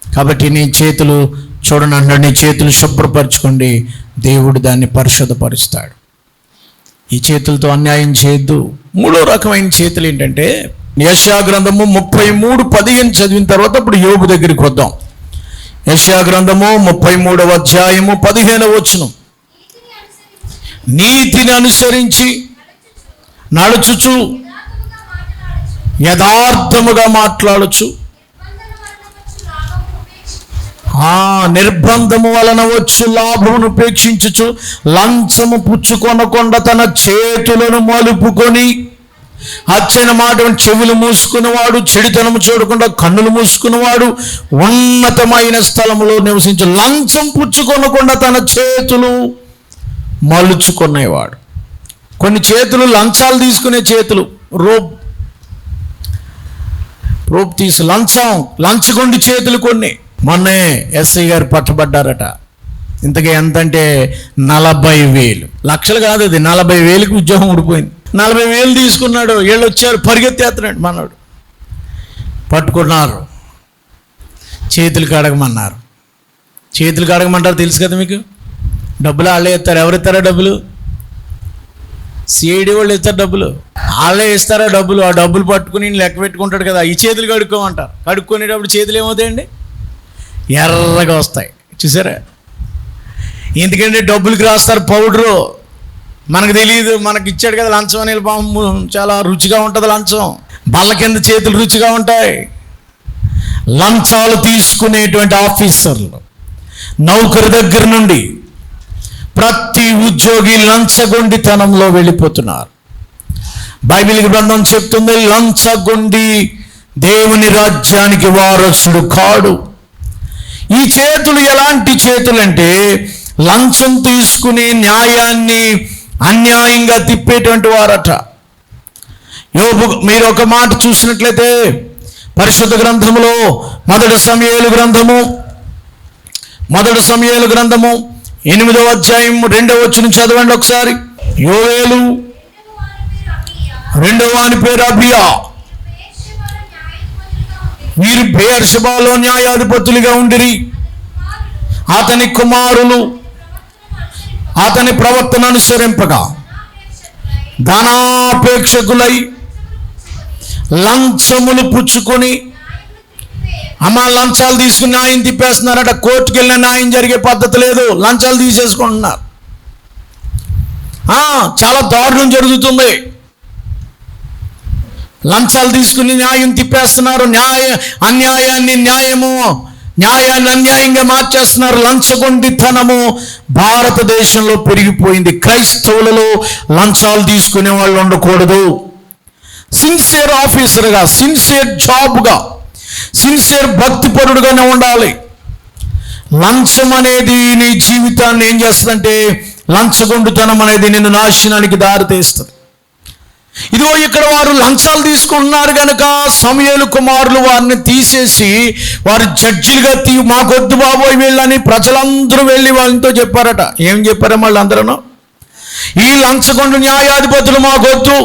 కాబట్టి నీ చేతులు చూడండి అన్నాడు, నీ చేతులు శుభ్రపరచుకోండి, దేవుడు దాన్ని పరిశుద్ధపరుస్తాడు. ఈ చేతులతో అన్యాయం చేయొద్దు. 3వ రకమైన చేతులు ఏంటంటే, యెషయా గ్రంథము 33:15 చదివిన తర్వాత ఇప్పుడు యోబు దగ్గరికి వద్దాం. యెషయా గ్రంథము 33వ అధ్యాయము 15వ వచనం. నీతిని అనుసరించి నడుచుచు యథార్థముగా మాట్లాడుచు, నిర్బంధము వలన వచ్చు లాభమును ఉపేక్షించుచు, లంచము పుచ్చుకొనకుండా తన చేతులను మలుపుకొని, హత్యైన మాట చెవులు మూసుకున్నవాడు, చెడుతనము చూడకుండా కన్నులు మూసుకున్నవాడు, ఉన్నతమైన స్థలములో నివసించు, లంచం పుచ్చుకొనకుండా తన చేతులు మలుచుకునేవాడు. కొన్ని చేతులు లంచాలు తీసుకునే చేతులు, రోప్ తీసు లంచగొండి చేతులు కొన్ని. మొన్నే ఎస్ఐ గారు పట్టబడ్డారట. ఇంతకీ ఎంత అంటే 40,000 లక్షలు కాదు, అది 40,000కి ఉద్యోగం ఊడిపోయింది. 40,000 తీసుకున్నాడు, వీళ్ళు వచ్చారు పరిగెత్తేస్తున్నాడు. మనోడు పట్టుకున్నారు, చేతులు కడగమన్నారు. చేతులు కడగమంటారు తెలుసు కదా మీకు. డబ్బులు వాళ్ళే ఇస్తారు. ఎవరు ఇస్తారా డబ్బులు? సిఐడి వాళ్ళు ఇస్తారు డబ్బులు, వాళ్ళే ఇస్తారా డబ్బులు. ఆ డబ్బులు పట్టుకుని లెక్క పెట్టుకుంటాడు కదా, ఈ చేతులు కడుక్కోమంటారు. కడుక్కునేటప్పుడు చేతులు ఏమవుతాయండి? ఎర్రగా వస్తాయి. చూసారా? ఎందుకంటే డబ్బులకి రాస్తారు పౌడరు. మనకు తెలియదు, మనకి ఇచ్చాడు కదా లంచం అనే బాంబు, చాలా రుచిగా ఉంటుంది లంచం. బల్ల కింద చేతులు రుచిగా ఉంటాయి. లంచాలు తీసుకునేటువంటి ఆఫీసర్లు, నౌకరు దగ్గర నుండి ప్రతి ఉద్యోగి లంచగొండితనంలో వెళ్ళిపోతున్నారు. బైబిల్ గ్రంథం చెప్తుంది, లంచగొండి దేవుని రాజ్యానికి వారసుడు కాడు. ఈ చేతులు ఎలాంటి చేతులు అంటే, లంచం తీసుకుని న్యాయాన్ని అన్యాయంగా తిప్పేటువంటి వారట. యోబు మీరు ఒక మాట చూసినట్లయితే పరిశుద్ధ గ్రంథములో మొదటి సమూయేలు గ్రంథము 8వ అధ్యాయం 2వ వచనం చదవండి ఒకసారి. యోవేలు, రెండవ వాని పేరు అబియా, వీరు బెయేర్షెబాలో న్యాయాధిపతులుగా ఉండిరి. అతని కుమారులు అతని ప్రవర్తన అనుసరింపగా ధనాపేక్షకులై లంచములు పుచ్చుకొని, లంచాలు తీసుకుని న్యాయం తిప్పేస్తున్నారట. కోర్టుకు వెళ్ళిన న్యాయం జరిగే పద్ధతి లేదు, లంచాలు తీసేసుకుంటున్నారు. చాలా దారుణం జరుగుతుంది. లంచాలు తీసుకుని న్యాయం తిప్పేస్తున్నారు. అన్యాయాన్ని అన్యాయంగా మార్చేస్తున్నారు. లంచగొండితనము భారతదేశంలో పెరిగిపోయింది. క్రైస్తవులలో లంచాలు తీసుకునే వాళ్ళు ఉండకూడదు. సిన్సియర్ ఆఫీసర్గా, సిన్సియర్ జాబ్గా, సిన్సియర్ భక్తిపరుడుగానే ఉండాలి. లంచం అనేది నీ జీవితాన్ని ఏం చేస్తుందంటే, లంచగొండుతనం అనేది నిన్ను నాశనానికి దారితీస్తుంది. ఇదిగో ఇక్కడ వారు లంచాలు తీసుకుంటున్నారు కనుక సమూయేలు కుమారులు వారిని తీసేసి వారు జడ్జిలుగా మాకొద్దు బాబోయ్ వీళ్ళని ప్రజలందరూ వెళ్ళి వాళ్ళతో చెప్పారట. ఏం చెప్పారా వాళ్ళందరూ? ఈ లంచగొండ న్యాయాధిపతులు మాకొద్దు,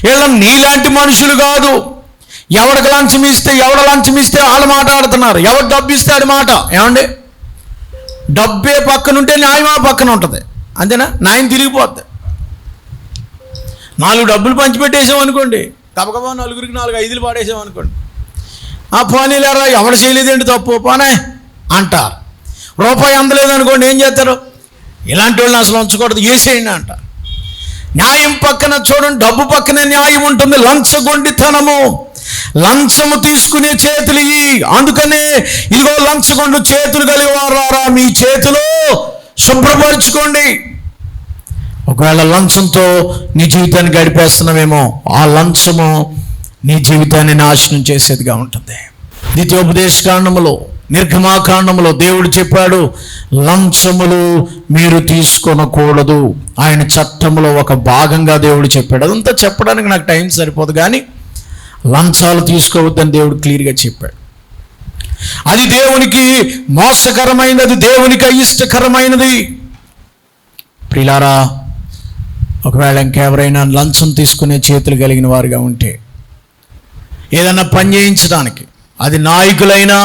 వీళ్ళ నీలాంటి మనుషులు కాదు. ఎవడికి లంచం ఇస్తే వాళ్ళు మాట్లాడుతున్నారు, ఎవరు డబ్బు ఇస్తే ఆడి మాట. ఏమండి, డబ్బే పక్కనుంటే న్యాయం ఆ పక్కన ఉంటుంది, అంతేనా? న్యాయం తిరిగిపోద్ది. 4 డబ్బులు పంచిపెట్టేసామనుకోండి, గబగబా నలుగురికి 4 5లు పాడేసామనుకోండి, ఆ పోనీలేరా ఎవరు చేయలేదేంటి తప్పు పోనే అంటారు. రూపాయి అందలేదు అనుకోండి, ఏం చేస్తారు? ఇలాంటి వాళ్ళని అసలు ఉంచకూడదు, వేసేయండి అంటారు. న్యాయం పక్కన చూడండి, డబ్బు పక్కనే న్యాయం ఉంటుంది. లంచగొండితనము, లంచము తీసుకునే చేతులు ఇవి. అందుకనే ఇదిగో లంచగొండు చేతులు కలిగివారా, మీ చేతులు శుభ్రపరచుకోండి. ఒకవేళ లంచంతో నీ జీవితాన్ని గడిపేస్తున్నావేమో, ఆ లంచము నీ జీవితాన్ని నాశనం చేసేదిగా ఉంటుంది. ద్వితీయోపదేశకాండములో, నిర్గమాకాండములో దేవుడు చెప్పాడు, లంచములు మీరు తీసుకొనకూడదు. ఆయన చట్టంలో ఒక భాగంగా దేవుడు చెప్పాడు. అదంతా చెప్పడానికి నాకు టైం సరిపోదు, కానీ లంచాలు తీసుకోవద్దని దేవుడు క్లియర్గా చెప్పాడు. అది దేవునికి మోసకరమైనది, అది దేవునికి అయిష్టకరమైనది. ప్రియులారా, ఒకవేళ ఇంకెవరైనా లంచం తీసుకునే చేతులు కలిగిన వారుగా ఉంటే, ఏదన్నా పని చేయించడానికి, అది నాయకులైనా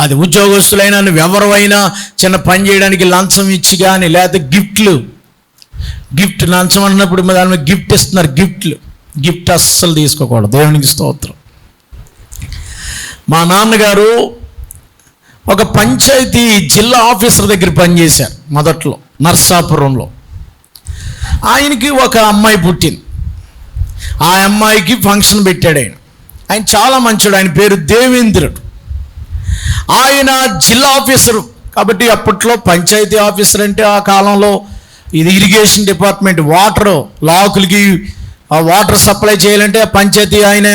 అది ఉద్యోగస్తులైనా నువ్వెవరైనా చిన్న పని చేయడానికి లంచం ఇచ్చి కానీ, లేకపోతే గిఫ్ట్ లంచం అన్నప్పుడు దాని మీద గిఫ్ట్ ఇస్తున్నారు, గిఫ్ట్ అస్సలు తీసుకోకూడదు. దేవునికి స్తోత్రం. మా నాన్నగారు ఒక పంచాయతీ జిల్లా ఆఫీసర్ దగ్గర పనిచేశారు మొదట్లో, నర్సాపురంలో. ఆయనకి ఒక అమ్మాయి పుట్టింది. ఆ అమ్మాయికి ఫంక్షన్ పెట్టాడు ఆయన చాలా మంచోడు. ఆయన పేరు దేవేంద్రుడు. ఆయన జిల్లా ఆఫీసరు కాబట్టి అప్పట్లో పంచాయతీ ఆఫీసర్ అంటే ఆ కాలంలో ఇది ఇరిగేషన్ డిపార్ట్మెంట్, వాటర్ లాకులకి ఆ వాటర్ సప్లై చేయాలంటే పంచాయతీ ఆయన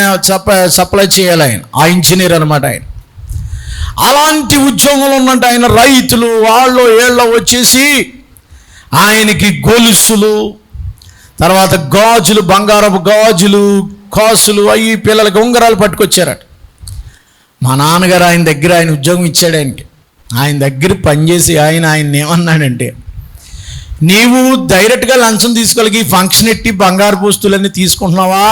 సప్లై చేయాలి. ఆయన ఆ ఇంజనీర్ అనమాట. ఆయన అలాంటి ఉద్యోగంలో ఉన్నట్టు ఆయన రైతులు వాళ్ళు ఏళ్ళ వచ్చేసి ఆయనకి గొలుసులు, తర్వాత గాజులు, బంగారపు గాజులు, కాసులు, అవి పిల్లలకి ఉంగరాలు పట్టుకొచ్చారట. మా నాన్నగారు ఆయన దగ్గర ఆయన ఉద్యోగం ఇచ్చాడు. ఆయన దగ్గర పనిచేసి ఆయన ఏమన్నాడంటే, నీవు డైరెక్ట్గా లంచం తీసుకోగలిగి ఫంక్షన్ ఎట్టి బంగారు వస్తువులన్నీ తీసుకుంటున్నావా?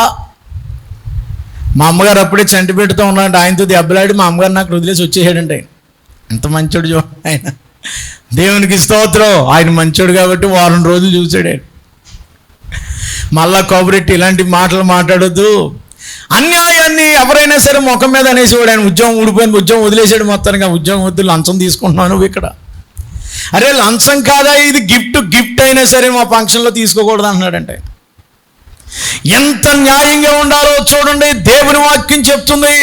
మా అమ్మగారు అప్పుడే చంటి పెడుతూ ఉన్నాడంటే ఆయనతో దెబ్బలాడి మా అమ్మగారు నాకు వదిలేసి వచ్చేసాడంటే. ఆయన ఎంత మంచోడు చూడండి. ఆయన దేవునికి స్తోత్రం. ఆయన మంచోడు కాబట్టి వారం రోజులు చూసాడు ఆయన. మళ్ళా కబురెట్టి ఇలాంటి మాటలు మాట్లాడొద్దు. అన్యాయాన్ని ఎవరైనా సరే ముఖం మీద అనేసేవాడు. ఆయన ఉద్యోగం ఊడిపోయిన ఉద్యోగం వదిలేసాడు మొత్తానికి. వద్దు లంచం తీసుకుంటున్నావు నువ్వు ఇక్కడ. అరే లంచం కాదా ఇది, గిఫ్ట్ అయినా సరే మా ఫంక్షన్లో తీసుకోకూడదు అంటున్నాడంటే. ఎంత న్యాయంగా ఉండాలో చూడండి. దేవుని వాక్యం చెప్తుంది,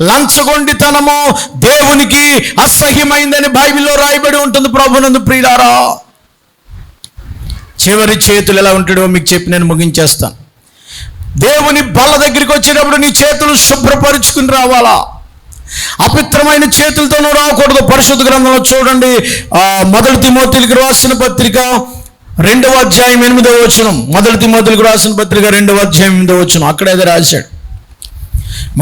లంచగొండితనము దేవునికి అసహ్యమైందని బైబిల్లో రాయబడి ఉంటుంది. ప్రభునందు ప్రియులారా, చివరి చేతులు ఎలా ఉంటాడో మీకు చెప్పి నేను ముగించేస్తాను. దేవుని బల్ల దగ్గరికి వచ్చేటప్పుడు నీ చేతులు శుభ్రపరుచుకుని రావాలా. అపవిత్రమైన చేతులతో నువ్వు రాకూడదు. పరిశుద్ధ గ్రంథంలో చూడండి, 1 తిమోతికి రాసిన పత్రిక 2వ అధ్యాయం 8వ వచనం. 1 తిమోతికి రాసిన పత్రిక 2వ అధ్యాయం 8వ వచనం. అక్కడ ఏదో రాశాడు.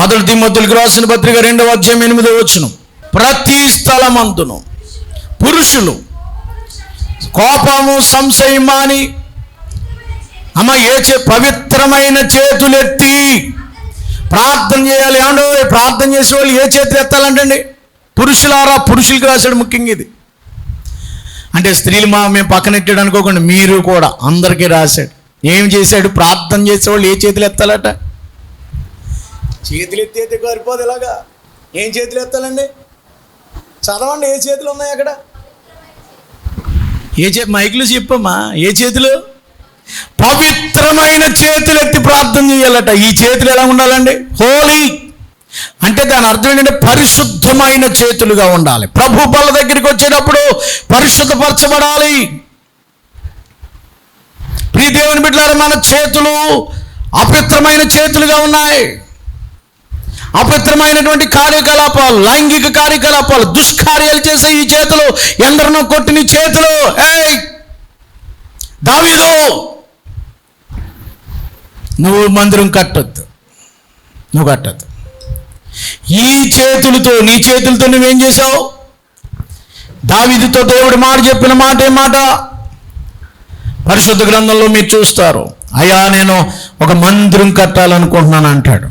1 తిమోతికి రాసిన పత్రిక 2వ అధ్యాయం 8వ వచనం. ప్రతి స్థలమందును పురుషులు కోపము, సంశయమాని పవిత్రమైన చేతులెత్తి ప్రార్థన చేయాలి. ఏమండో ప్రార్థన చేసే వాళ్ళు ఏ చేతులు ఎత్తాలంటండి? పురుషులారా, పురుషులకి రాశాడు ముఖ్యంగా ఇది. అంటే స్త్రీలు మేము పక్కనెట్టాడు అనుకోకుండా, మీరు కూడా అందరికీ రాశాడు. ఏం చేశాడు? ప్రార్థన చేసేవాళ్ళు ఏ చేతులు ఎత్తాలట? చేతులు ఎత్తి సరిపోదు. ఇలాగా ఏం చేతులు ఎత్తాలండి? చదవండి, ఏ చేతులు ఉన్నాయి అక్కడ? మైకులు చెప్పమ్మా, ఏ చేతులు? పవిత్రమైన చేతులు ఎత్తి ప్రార్థన చేయాలట. ఈ చేతులు ఎలా ఉండాలండి? హోలీ అంటే దాని అర్థం ఏంటంటే పరిశుద్ధమైన చేతులుగా ఉండాలి. ప్రభు బల్ల దగ్గరికి వచ్చేటప్పుడు పరిశుద్ధపరచబడాలి. ప్రియ దేవుని బిడ్డలారా, మన చేతులు అపవిత్రమైన చేతులుగా ఉన్నాయి. అపవిత్రమైనటువంటి కార్యకలాపాలు, లైంగిక కార్యకలాపాలు, దుష్కార్యాలు చేసే ఈ చేతులు, ఎందరినో కొట్టిన చేతులు. దావీదు, నువ్వు మందిరం కట్టొద్దు, నువ్వు కట్టద్దు. ఈ చేతులతో, నీ చేతులతో నువ్వేం చేసావు? దావీదుతో దేవుడు మాట చెప్పిన మాట ఏం మాట? పరిశుద్ధ గ్రంథంలో మీరు చూస్తారు, అయ్యా నేను ఒక మందిరం కట్టాలనుకుంటున్నాను అంటాడు.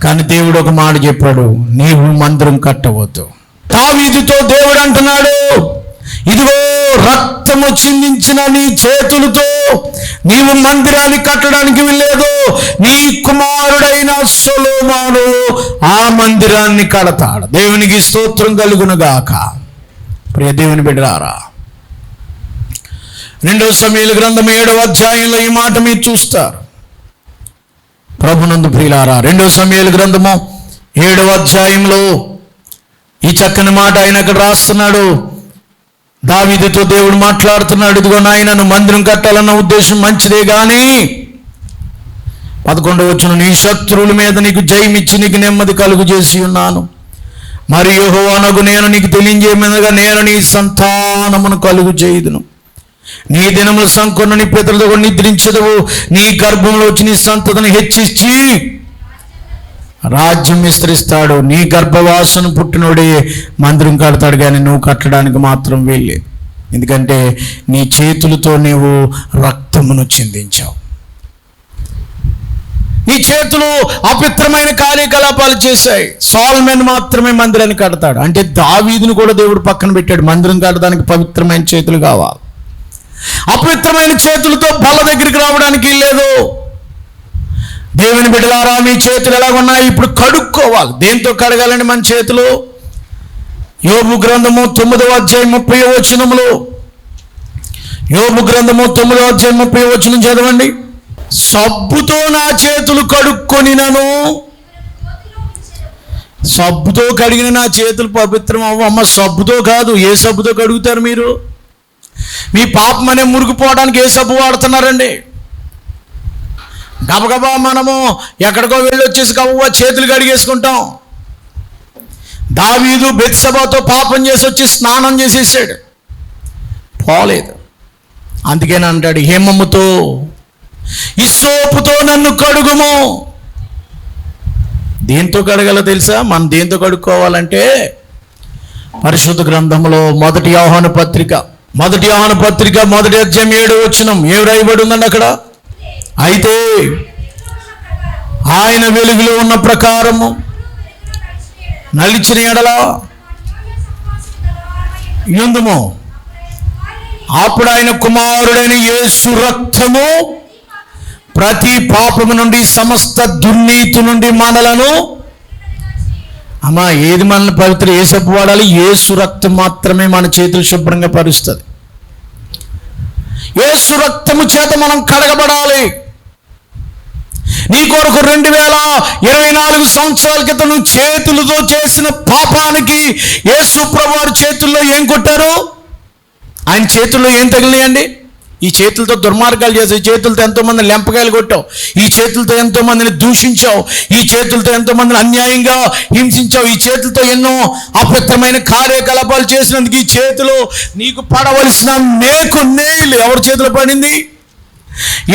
కానీ దేవుడు ఒక మాట చెప్పాడు, నీవు మందిరం కట్టవద్దు. దావీదుతో దేవుడు అంటున్నాడు, ఇదిగో రక్తము చిందించిన నీ చేతులతో నీవు మందిరాన్ని కట్టడానికి వీల్లేదు, నీ కుమారుడైన సొలొమోను ఆ మందిరాన్ని కడతాడు. దేవునికి స్తోత్రం కలుగునుగాక. ప్రియ దేవుని బిడ్డలారా, 2 సమూయేలు గ్రంథం 7వ అధ్యాయంలో ఈ మాట మీరు చూస్తారు. ప్రభునందు ప్రియులారా, 2 సమూయేలు గ్రంథము 7వ అధ్యాయంలో ఈ చక్కని మాట ఆయన అక్కడ రాస్తున్నాడు. దావీదుతో దేవుడు మాట్లాడుతున్నాడు, ఇదిగో నాయన నువ్వు మందిరం కట్టాలన్న ఉద్దేశం మంచిదే, కానీ 11వ వచనం, నీ శత్రువుల మీద నీకు జయమిచ్చి నీకు నెమ్మది కలుగు చేసి ఉన్నాను, మరి యెహోవానగు నేను నీకు తెలియజేయమనగా నేను నీ సంతానమును కలుగు చేయుదును, నీ దినముల సంకొన్న నీ పితరులతో నిద్రించదవు, నీ గర్భంలో వచ్చి నీ సంతతిని హెచ్చించి రాజ్యం విస్తరిస్తాడు, నీ గర్భవాసన పుట్టినోడే మందిరం కడతాడు, కానీ నువ్వు కట్టడానికి మాత్రం వీల్లేదు, ఎందుకంటే నీ చేతులతో నీవు రక్తమును చిందించావు, నీ చేతులు అపవిత్రమైన కార్యకలాపాలు చేశాయి. సొలొమోను మాత్రమే మందిరాన్ని కడతాడు. అంటే దావీదును కూడా దేవుడు పక్కన పెట్టాడు. మందిరం కట్టడానికి పవిత్రమైన చేతులు కావాలి. అపవిత్రమైన చేతులతో బల్ల దగ్గరికి రావడానికి లేదు. దేవుని బిడ్డలారా, మీ చేతులు ఎలాగున్నాయి? ఇప్పుడు కడుక్కోవాలి. దేంతో కడగాలండి మన చేతులు? యోబు గ్రంథము 9వ అధ్యాయం 30వ వచనములో, యోబు గ్రంథము 9వ అధ్యాయం 30వ వచనం చదవండి. సబ్బుతో నా చేతులు కడుక్కొనినను, సబ్బుతో కడిగిన నా చేతులు పవిత్రం అమ్మ. సబ్బుతో కాదు. ఏ సబ్బుతో కడుగుతారు మీరు? మీ పాపం అనే మురిగిపోవడానికి ఏ సబ్బు వాడుతున్నారండి? గబగబా మనము ఎక్కడికో వెళ్ళి వచ్చేసి గబగబా చేతులు కడిగేసుకుంటాం. దావీదు బెత్షెబతో పాపం చేసి వచ్చి స్నానం చేసేసాడు, పోలేదు. అందుకని అంటాడు, హేమముతో హిస్సోపుతో నన్ను కడుగుము. దేంతో కడగాలో తెలుసా? మనం దేంతో కడుక్కోవాలంటే పరిశుద్ధ గ్రంథంలో 1 యోహాను పత్రిక 1 అధ్యాయం 7వ వచనం ఏం రాయబడి ఉందండి అక్కడ? అయితే ఆయన వెలుగులో ఉన్న ప్రకారము నలిచిన ఎడల యుందుము, అప్పుడు ఆయన కుమారుడైన యేసు రక్తము ప్రతి పాపము నుండి సమస్త దుర్నీతి నుండి మనలను, అమ్మా ఏది మనల్ని పవిత్ర, ఏ సబ్బు వాడాలి? యేసు రక్తం మాత్రమే మన చేతులు శుభ్రంగా పరుస్తుంది. యేసు రక్తము చేత మనం కడగబడాలి. నీ కొరకు 2024 సంవత్సరాల క్రితం నువ్వు చేతులతో చేసిన పాపానికి యేసు ప్రభువారి చేతుల్లో ఏం కొట్టారు? ఆయన చేతుల్లో ఏం తగిలినాయండి? ఈ చేతులతో దుర్మార్గాలు చేసావు, ఈ చేతులతో ఎంతోమంది లెంపకాయలు కొట్టావు, ఈ చేతులతో ఎంతోమందిని దూషించావు, ఈ చేతులతో ఎంతోమందిని అన్యాయంగా హింసించావు, ఈ చేతులతో ఎన్నో అపవిత్రమైన కార్యకలాపాలు చేసినందుకు ఈ చేతిలో నీకు పడవలసిన మేకు నేలు ఎవరి చేతిలో పడింది?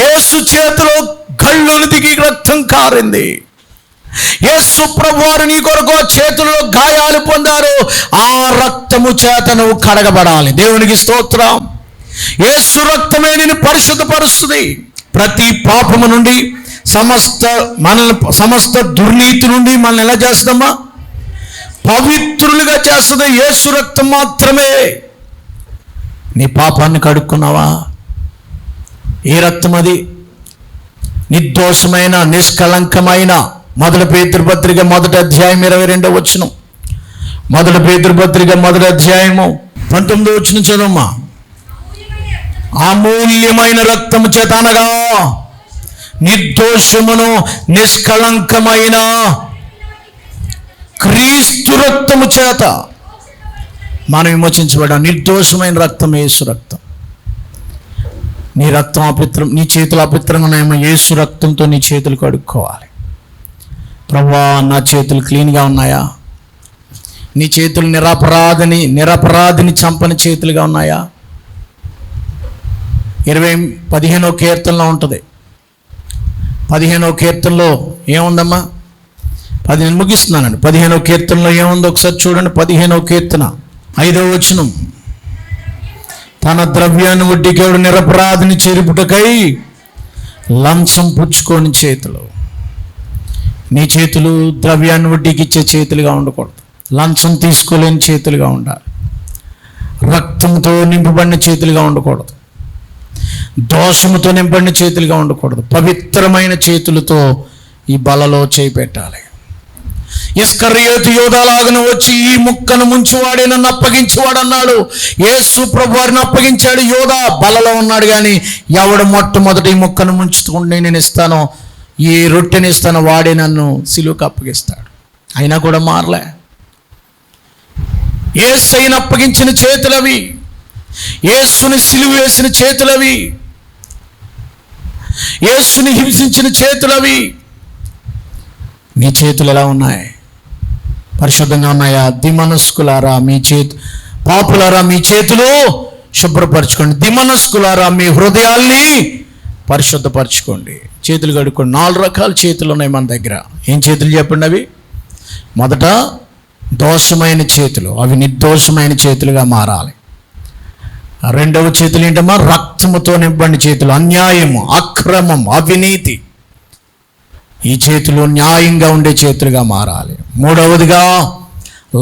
యేసు చేతిలో కళ్ళును దిగి రక్తం కారింది. యేసు ప్రభువారు నీ కొరకు చేతుల్లో గాయాలు పొందారు. ఆ రక్తము చేత నువ్వు కడగబడాలి. దేవునికి స్తోత్రం. యేసు రక్తమే నిన్ను పరిశుద్ధపరుస్తుంది. ప్రతి పాపము నుండి సమస్త దుర్నీతి నుండి మనల్ని ఎలా చేస్తుందమ్మా? పవిత్రులుగా చేస్తుంది యేసు రక్తం మాత్రమే. నీ పాపాన్ని కడుక్కున్నావా? ఏ రక్తం అది? నిర్దోషమైన నిష్కలంకమైన 1 పేతురు పత్రిక 1వ అధ్యాయం 22వ వచనం. 1 పేతురు పత్రిక 1వ అధ్యాయము 19వ వచనం చదవమ్మా. అమూల్యమైన రక్తము చేత, అనగా నిర్దోషమును నిష్కలంకమైన క్రీస్తు రక్తము చేత మనం విమోచించబడ్డాం. నిర్దోషమైన రక్తం యేసు రక్తం. నీ రక్తం అపవిత్రం, నీ చేతులు అపవిత్రంగా ఉన్నాయేమో, యేసు రక్తంతో నీ చేతులు కడుక్కోవాలి. ప్రభువా నా చేతులు క్లీన్గా ఉన్నాయా? నీ చేతులు నిరపరాధిని చంపని చేతులుగా ఉన్నాయా? 15వ కీర్తనలో ఉంటుంది. 15వ కీర్తనలో ఏముందమ్మా? 15 ముగిస్తున్నానండి. 15వ కీర్తనలో ఏముందో ఒకసారి చూడండి. 15వ కీర్తన 5వ వచనం. తన ద్రవ్యాన్ని వడ్డీకేవుడు నిరపరాధిని చేరుపుటకై లంచం పుచ్చుకోని చేతులు. నీ చేతులు ద్రవ్యాన్ని వడ్డీకి ఇచ్చే చేతులుగా ఉండకూడదు. లంచం తీసుకోలేని చేతులుగా ఉండాలి. రక్తంతో నింపబడిన చేతులుగా ఉండకూడదు. దోషముతో నింపబడిన చేతులుగా ఉండకూడదు. పవిత్రమైన చేతులతో ఈ బలలో చేయి పెట్టాలి. ఇస్కరియోతు యోధాలాగన వచ్చి ఈ ముక్కను ముంచువాడే నన్ను అప్పగించేవాడు అన్నాడు. యేసు ప్రభు వారిని అప్పగించాడు. యోధా బలలో ఉన్నాడు, కానీ ఎవడు మొట్టమొదటి ఈ ముక్కను ముంచుతుండే నేను ఇస్తానో, ఈ రొట్టెని ఇస్తానో వాడే నన్ను సిలువకు అప్పగిస్తాడు. అయినా కూడా మారలే. యేసయ్యను అప్పగించిన చేతులవి, యేసుని సిలువ వేసిన చేతులవి, యేసుని హింసించిన చేతులవి. మీ చేతులు ఎలా ఉన్నాయి? పరిశుద్ధంగా ఉన్నాయా? దిమనస్కులారా మీ పాపులారా మీ చేతులు శుభ్రపరచుకోండి. దిమనస్కులారా మీ హృదయాల్ని పరిశుద్ధపరచుకోండి. చేతులు కడుక్కోండి. 4 రకాల చేతులు ఉన్నాయి మన దగ్గర. ఏం చేతులు చెప్పండి? అవి మొదట దోషమైన చేతులు, అవి నిర్దోషమైన చేతులుగా మారాలి. రెండవ చేతులు ఏంటమ్మా? రక్తముతో నింపబడిన చేతులు, అన్యాయము, అక్రమం, అవినీతి. ఈ చేతులు న్యాయంగా ఉండే చేతులుగా మారాలి. మూడవదిగా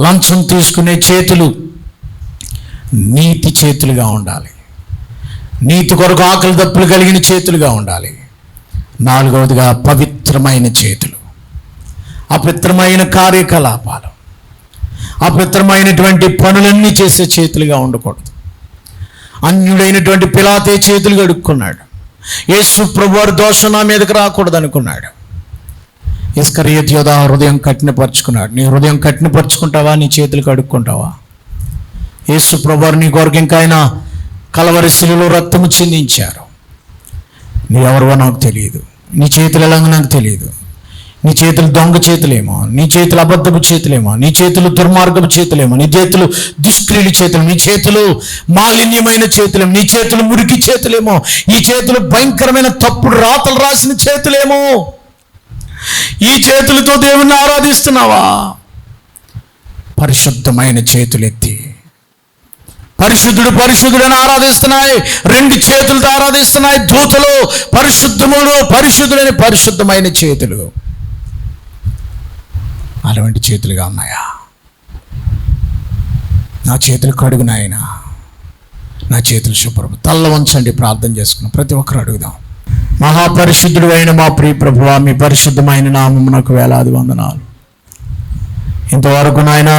లంచం తీసుకునే చేతులు నీతి చేతులుగా ఉండాలి. నీతి కొరకు ఆకలి దప్పులు కలిగిన చేతులుగా ఉండాలి. నాలుగవదిగా పవిత్రమైన చేతులు, అపవిత్రమైన కార్యకలాపాలు, అపవిత్రమైనటువంటి పనులన్నీ చేసే చేతులుగా ఉండకూడదు. అన్యుడైనటువంటి పిలాతే చేతులు కడుక్కున్నాడు. యేసు ప్రభువారి దోషం నా మీదకి రాకూడదు అనుకున్నాడు. ఇస్కరియోతు యోధా హృదయం కఠినపరుచుకున్నాడు. నీ హృదయం కఠినపరుచుకుంటావా? నీ చేతులు కడుక్కుంటావా? యేసు ప్రభువారు నీ కొరకు ఇంకా ఆయన కలవరి శిలువలో రక్తము చిందించారు. నీ ఎవరివో నాకు తెలియదు, నీ చేతులు ఎలాగో నాకు తెలియదు. నీ చేతులు దొంగ చేతులేమో, నీ చేతులు అబద్ధపు చేతులేమో, నీ చేతులు దుర్మార్గపు చేతులేమో, నీ చేతులు దుష్క్రియల చేతులు, నీ చేతులు మాలిన్యమైన చేతులేమో, నీ చేతులు మురికి చేతులేమో, ఈ చేతులు భయంకరమైన తప్పుడు రాతలు రాసిన చేతులేమో. ఈ చేతులతో దేవుణ్ణి ఆరాధిస్తున్నావా? పరిశుద్ధమైన చేతులెత్తి పరిశుద్ధుడు పరిశుద్ధుడని ఆరాధిస్తున్నాయి. 2 చేతులతో ఆరాధిస్తున్నాయి దూతలు. పరిశుద్ధముడు పరిశుద్ధుడని పరిశుద్ధమైన చేతులు. అలాంటి చేతులుగా ఉన్నాయా? నా చేతులు కడుగు నాయనా, నా చేతులు శుభ్రం. తల్ల వంచండి, ప్రార్థన చేసుకున్నాం. ప్రతి ఒక్కరు అడుగుదాం. మహాపరిశుద్ధుడు అయిన మా ప్రియ ప్రభువా, మీ పరిశుద్ధమైన నామమునకు వేలాది వందనాలు. ఇంతవరకు నాయన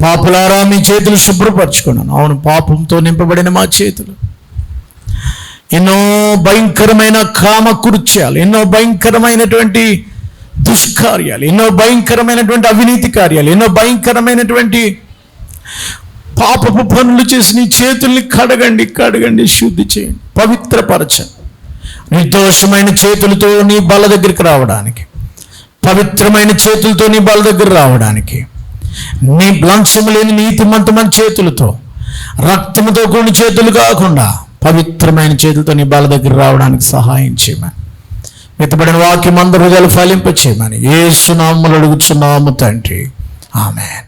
పాపులారా మీ చేతులు శుభ్రపరచుకున్నాను. అవును, పాపంతో నింపబడిన మా చేతులు ఎన్నో భయంకరమైన కామ కృత్యాలు, ఎన్నో భయంకరమైనటువంటి దుష్కార్యాలు, ఎన్నో భయంకరమైనటువంటి అవినీతి కార్యాలు, ఎన్నో భయంకరమైనటువంటి పాపపు పనులు చేసి నీ చేతుల్ని కడగండి, కడగండి, శుద్ధి చేయండి, పవిత్రపరచండి. నిర్దోషమైన చేతులతో నీ బల దగ్గరికి రావడానికి, పవిత్రమైన చేతులతో నీ బల దగ్గర రావడానికి, నీ లంచము లేని నీతిమంతమైన చేతులతో, రక్తముతో కూడిన చేతులు కాకుండా పవిత్రమైన చేతులతో నీ బల దగ్గర రావడానికి సహాయం చేయమని, మితబడిన వాక్యం అందరి హృదయాలు ఫలింప చేయమని యేసు నామములో అడుగుచున్నాము తండ్రి. ఆమేన్.